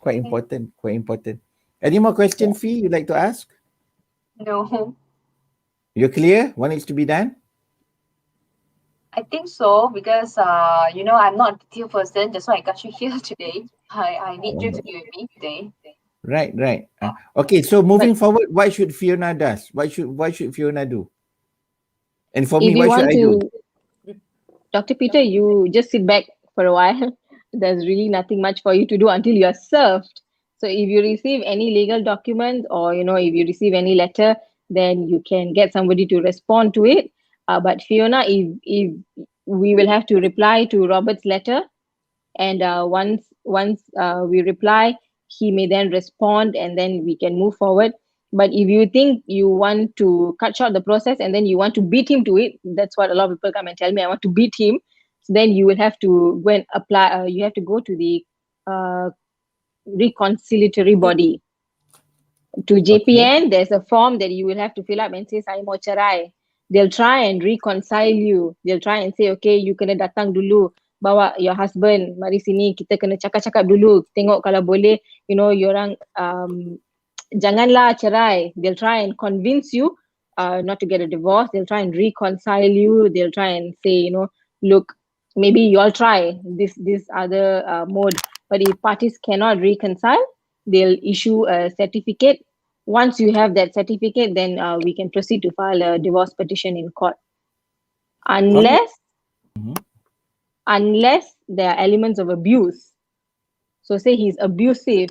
Quite
Okay.
important. Quite important. Any more question,
Yeah.
Fee, you'd like to ask?
No,
You're clear? What needs to be done?
I think so because I'm not a detail person. That's why I got you here today. I need you to be with me today.
Right. Okay, so
But
moving forward, what should Fiona does? What should Fiona do? And for me,
if you
what should
want
I do?
to, Dr. Peter, you just sit back for a while. There's really nothing much for you to do until you're served. So if you receive any legal documents, or if you receive any letter, then you can get somebody to respond to it. But Fiona, if we will have to reply to Robert's letter, and once we reply, he may then respond, and then we can move forward. But if you think you want to cut short the process and then you want to beat him to it, that's what a lot of people come and tell me, I want to beat him. So then you will have to go and apply, you have to go to the uh, reconciliatory body, to
Okay.
JPN. There's a form that you will have to fill up and say saya mau cerai. They'll try and reconcile you. They'll try and say, okay, you kena datang dulu, bawa your husband, mari sini, kita kena cakap-cakap dulu, tengok kalau boleh, yorang janganlah cerai. They'll try and convince you not to get a divorce. They'll try and reconcile you. They'll try and say, look, maybe you all try this other mode. But if parties cannot reconcile, they'll issue a certificate. Once you have that certificate, then we can proceed to file a divorce petition in court.
Okay.
Unless
Mhm.
unless there are elements of abuse. So say he's abusive,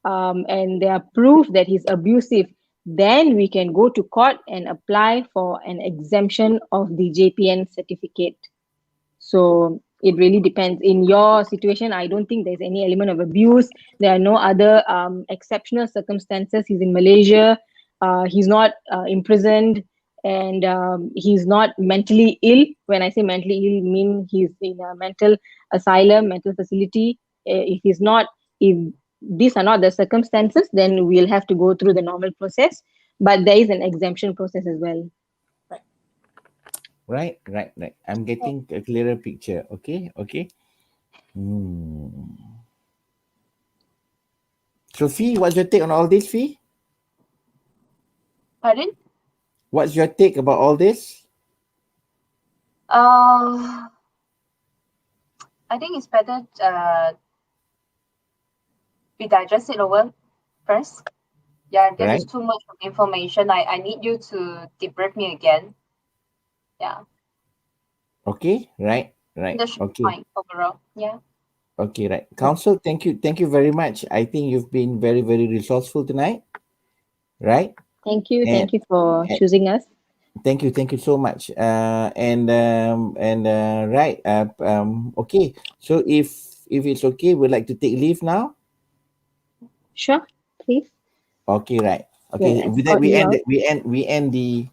and there are proof that he's abusive, then we can go to court and apply for an exemption of the JPN certificate. So it really depends. In your situation, I don't think there's any element of abuse. There are no other exceptional circumstances. He's in Malaysia. He's not imprisoned, and he's not mentally ill. When I say mentally ill, I mean he's in a mental asylum, mental facility. If he's not, if these are not the circumstances, then we'll have to go through the normal process. But there is an exemption process as well.
Right. I'm getting a clearer picture. Okay. Hmm. So, Fee, what's your take on all this, Fee?
Pardon?
What's your take about all this?
I think it's better we digest it over first. Yeah, because
Right.
it's too much of information. I need you to debrief me again. Yeah,
Okay. Right.
that should be
Okay.
fine overall. Yeah.
Okay, right. Counsel, thank you very much. I think you've been very, very resourceful tonight, right? And,
Thank you for
and
choosing us.
thank you so much. Right. Okay. So if it's okay, we'd like to take leave now.
Sure, please.
Okay, right.
We'll
Okay. With that,
escort you out.
we end the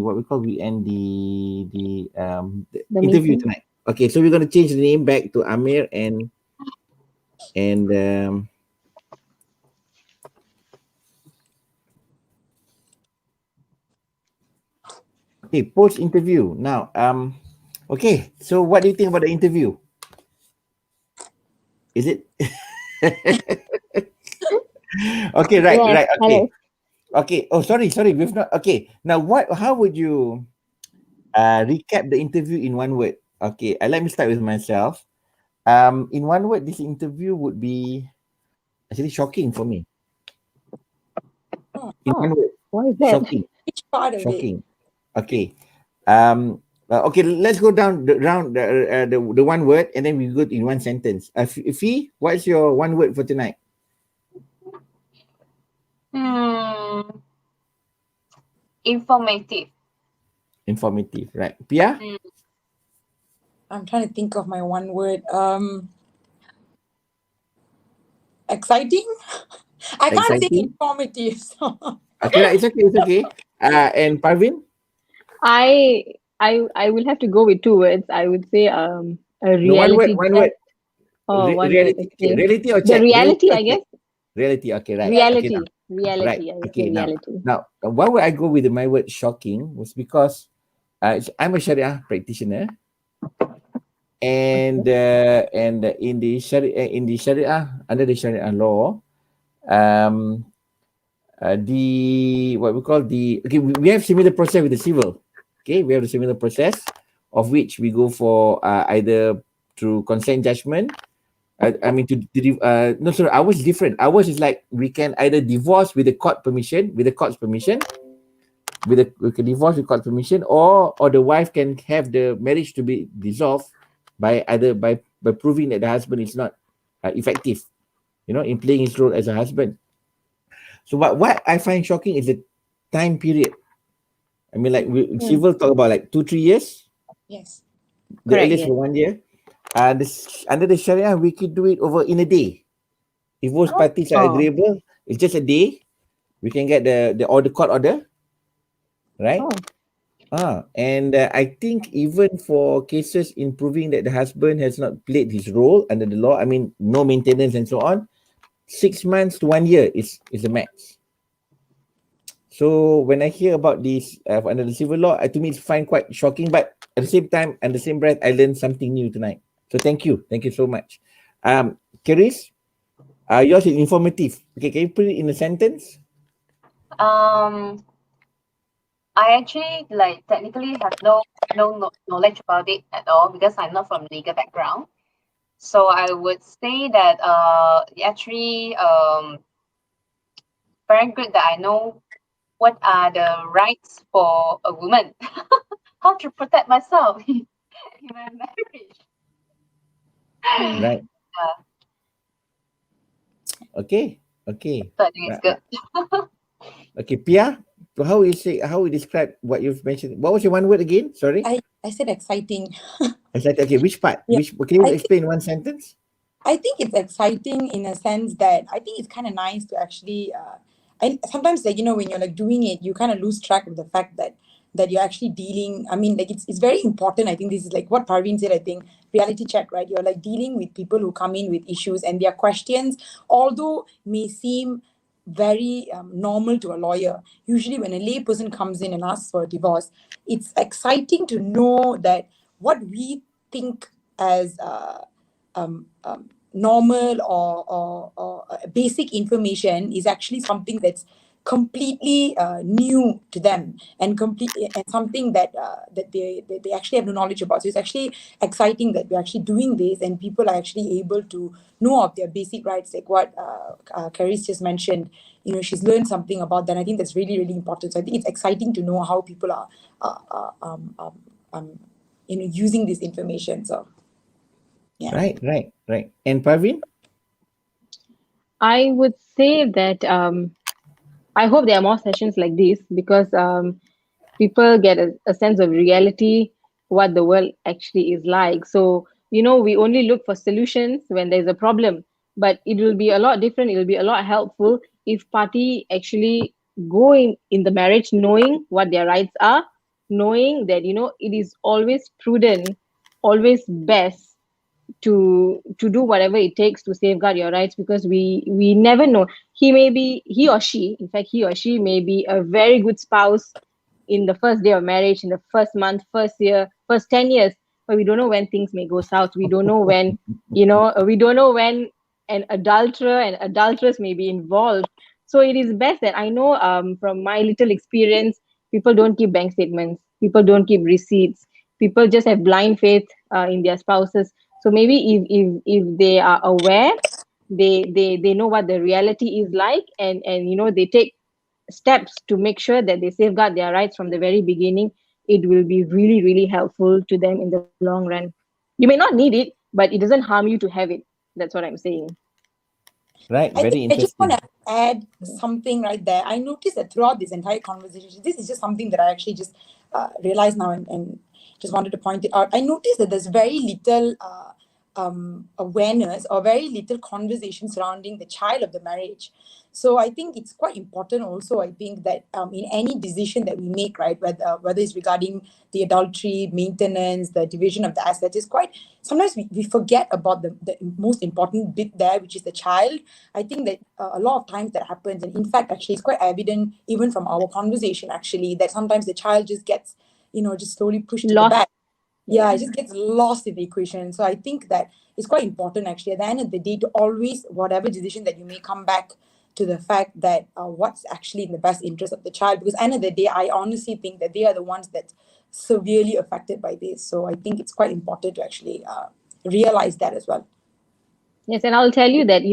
what we call we end the
The
interview
meeting.
tonight. Okay, so we're gonna change the name back to Amir and okay, post interview now. Okay, so what do you think about the interview? Is it okay? Right,
Yes,
right.
tell us.
Okay. Oh, sorry. We've not. Okay. Now, what? How would you recap the interview in one word? Okay. Let me start with myself. In one word, this interview would be actually shocking for me.
Oh,
In
Oh,
one word,
what is that?
shocking,
which part of it?
shocking. Okay. Okay. Let's go down the round the one word, and then we go in one sentence. Fee, what's your one word for tonight?
Hmm. Informative.
Informative, right? Pia,
Mm.
I'm trying to think of my one word. Exciting. I can't say
exciting.
informative. So.
Okay, right. It's okay. It's okay. And Parvin,
I I will have to go with two words. I would say a
no, one word.
reality
One
check.
word.
Oh, one word.
Reality. Okay.
Okay.
Reality or
The
check? Reality
reality,
or
I
check?
guess.
Reality. Okay, right. Okay, now.
Reality.
Right.
Reality. I would say
Okay, now.
reality.
Why would I go with my word shocking was because I'm a Sharia practitioner,
Okay.
and in the Sharia under the Sharia law, um, the what we call the okay we have similar process with the civil. Okay, we have the similar process of which we go for either through consent judgment. I mean, no, sorry, ours is different. Ours is like we can either divorce with the court permission, with the court's permission, we can divorce with court permission, or the wife can have the marriage to be dissolved by either by proving that the husband is not effective, in playing his role as a husband. So, what I find shocking is the time period. I mean, like
Hmm.
civil talk about like 2-3 years,
Yes.
the
Correct.
earliest
Yes.
for 1 year. Under the Sharia, we could do it over in a day. If both
Oh,
parties are
Oh.
agreeable, it's just a day. We can get the court order, right?
Oh.
And I think even for cases in proving that the husband has not played his role under the law, I mean, no maintenance and so on, 6 months to 1 year is the max. So when I hear about this under the civil law, to me it's find quite shocking. But at the same time, and the same breath, I learned something new tonight. So thank you so much. Keris, yours is informative. Okay, can you put it in a sentence?
Um, I actually like technically have no knowledge about it at all because I'm not from legal background. So I would say that actually very good that I know what are the rights for a woman, how to protect myself in my marriage.
Hmm.
Right. Okay. Okay.
So I think it's good.
Okay, Pia. So how you describe what you've mentioned? What was your one word again? Sorry.
I said exciting.
Exactly. Okay, which part?
Yeah.
Can you
I
explain one sentence?
I think it's exciting in a sense that I think it's kind of nice to actually. I sometimes like when you're like doing it, you kind of lose track of the fact that you're actually dealing. I mean, like it's very important. I think this is like what Parveen said. I think reality check, right? You're like dealing with people who come in with issues and their questions, although may seem very normal to a lawyer. Usually, when a lay person comes in and asks for a divorce, it's exciting to know that what we think as normal or basic information is actually something that's completely new to them and completely and something that they actually have no knowledge about. So it's actually exciting that we're actually doing this and people are actually able to know of their basic rights, like what Caris just mentioned. She's learned something about that. I think that's really, really important. So I think it's exciting to know how people are uh, uh, um, um, um, using this information. So Yeah.
Right. And Praveen?
I would say that I hope there are more sessions like this because people get a sense of reality, what the world actually is like. So, we only look for solutions when there's a problem, but it will be a lot different. It will be a lot helpful if party actually go in the marriage knowing what their rights are, knowing that, it is always prudent, always best to do whatever it takes to safeguard your rights because we never know. He or she, in fact, he or she may be a very good spouse in the first day of marriage, in the first month, first year, first 10 years, but we don't know when things may go south. We don't know when, we don't know when an adulterer and adulteress may be involved. So it is best that I know, from my little experience, people don't keep bank statements, people don't keep receipts, people just have blind faith in their spouses. So maybe if they are aware, they know what the reality is like, and they take steps to make sure that they safeguard their rights from the very beginning, it will be really, really helpful to them in the long run. You may not need it, but it doesn't harm you to have it. That's what I'm saying.
Right,
I think
very
I just want
interesting.
to add something right there. I noticed that throughout this entire conversation, this is just something that I actually just realized now, and just wanted to point it out. I noticed that there's very little awareness or very little conversation surrounding the child of the marriage. So I think it's quite important also, I think, that in any decision that we make, right, whether it's regarding the adultery, maintenance, the division of the assets, is quite, sometimes we forget about the most important bit there, which is the child. I think that a lot of times that happens, and in fact, actually, it's quite evident even from our conversation, actually, that sometimes the child just gets, just slowly pushed to the
Lost.
back. Yeah,
Yeah.
it just gets lost in the equation. So I think that it's quite important, actually, at the end of the day, to always, whatever decision that you may, come back to the fact that what's actually in the best interest of the child. Because at the end of the day, I honestly think that they are the ones that severely affected by this. So I think it's quite important to actually realize that as well.
Yes, and I'll tell you that,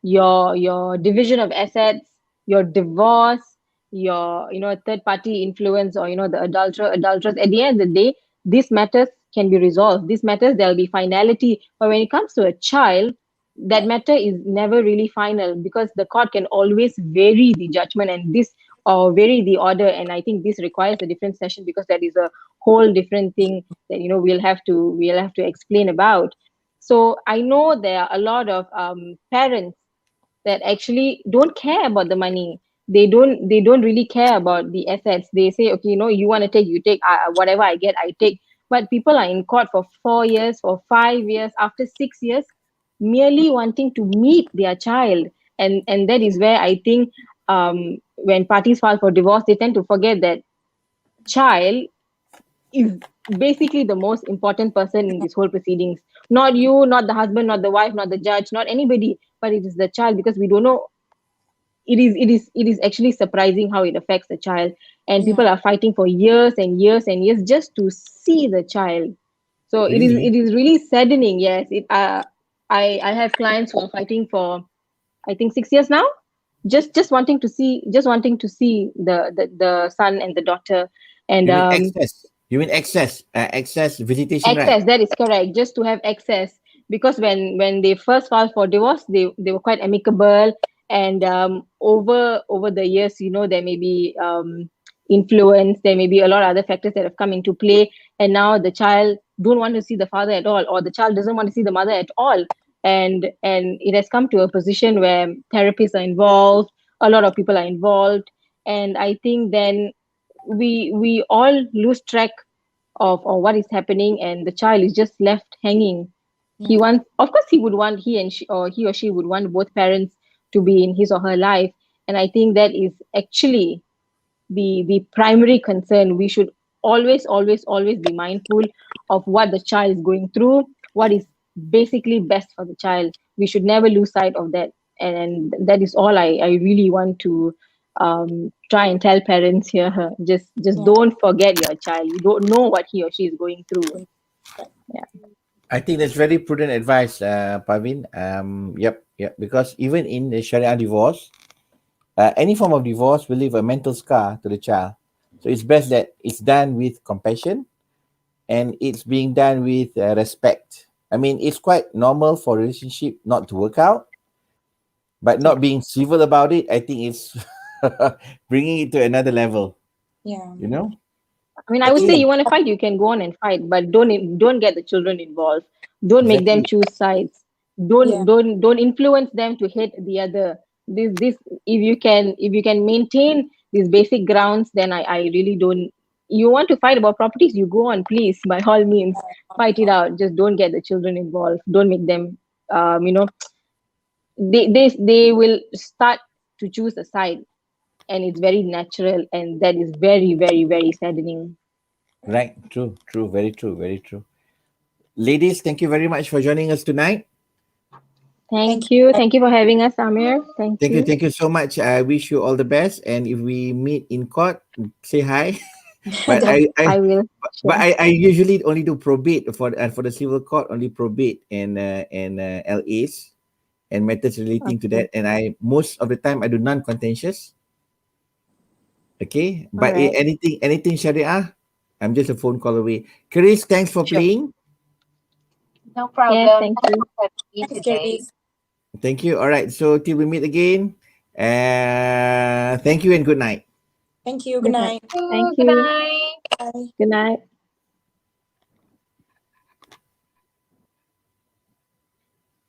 your division of assets, your divorce, your, third party influence, or, the adulterer, adulteress, at the end of the day, these matters can be resolved. These matters, there'll be finality. But when it comes to a child, that
Yeah.
matter is never really final because the court can always vary the judgment and this, or vary the order. And I think this requires a different session because that is a whole different thing that, we'll have to explain about. So I know there are a lot of parents that actually don't care about the money. They don't really care about the assets. They say, okay, you want to take, you take. Whatever I get, I take. But people are in court for 4 years, for 5 years, after 6 years, merely wanting to meet their child, and that is where I think, when parties file for divorce, they tend to forget that child is basically the most important person in this whole proceedings. Not you, not the husband, not the wife, not the judge, not anybody, but it is the child because we don't know. It is actually surprising how it affects the child, and
Yeah.
people are fighting for years and years and years just to see the child. So it is
Really?
it is really saddening. Yes, I have clients who are fighting for, I think, 6 years now, just wanting to see the son and the daughter. And
You mean access? You mean access? Access visitation, right?
access, that is correct, just to have access. Because when they first filed for divorce, they were quite amicable, and over the years, there may be influence, there may be a lot of other factors that have come into play, and now the child don't want to see the father at all, or the child doesn't want to see the mother at all. And it has come to a position where therapists are involved, a lot of people are involved, and I think then we all lose track of what is happening, and the child is just left hanging. He
Yeah.
wants, of course, he or she would want both parents to be in his or her life, and I think that is actually the primary concern. We should always be mindful of what the child is going through, what is basically best for the child. We should never lose sight of that, and that is all I really want to try and tell parents here. Just
Yeah.
don't forget your child. You don't know what he or she is going through.
Right.
Yeah.
I think that's very prudent advice, Pavin. Yep. Because even in the Sharia divorce, any form of divorce will leave a mental scar to the child. So it's best that it's done with compassion and it's being done with respect. I mean, it's quite normal for relationship not to work out, but not being civil about it, I think it's bringing it to another level.
Yeah.
You know,
I mean, I would say
actually,
you want to fight, you can go on and fight, but don't get the children involved. Don't make them
exactly.
choose sides.
Yeah.
Don't influence them to hate the other. This if you can maintain these basic grounds, then I really don't. You want to fight about properties, you go on, please, by all means, fight it out. Just don't get the children involved. Don't make them, you know, they will start to choose a side, and it's very natural, and that is very very very saddening.
Right. True. True. Very true. Very true. Ladies, thank you very much for joining us tonight.
Thank
Thank
you.
you. Thank you for having us, Amir. Thank
Thank you.
you.
Thank you so much. I wish you all the best. And if we meet in court, say hi. But
Yeah, I will.
but
Sure.
I usually only do probate for the civil court, only probate and LAs and matters relating to
Okay.
that. And I most of the time I do non-contentious. Okay,
All
but
right.
anything Sharia, I'm just a phone call away. Chris, thanks for
Sure.
playing.
No
Yes,
problem.
thank
Thanks
you.
for having me
Thanks,
today.
Kerry.
Thank you. All right, so till we meet again. Thank you and good night.
Thank you. Good
Good night.
night.
Thank
Good
you.
night.
Bye.
Good night.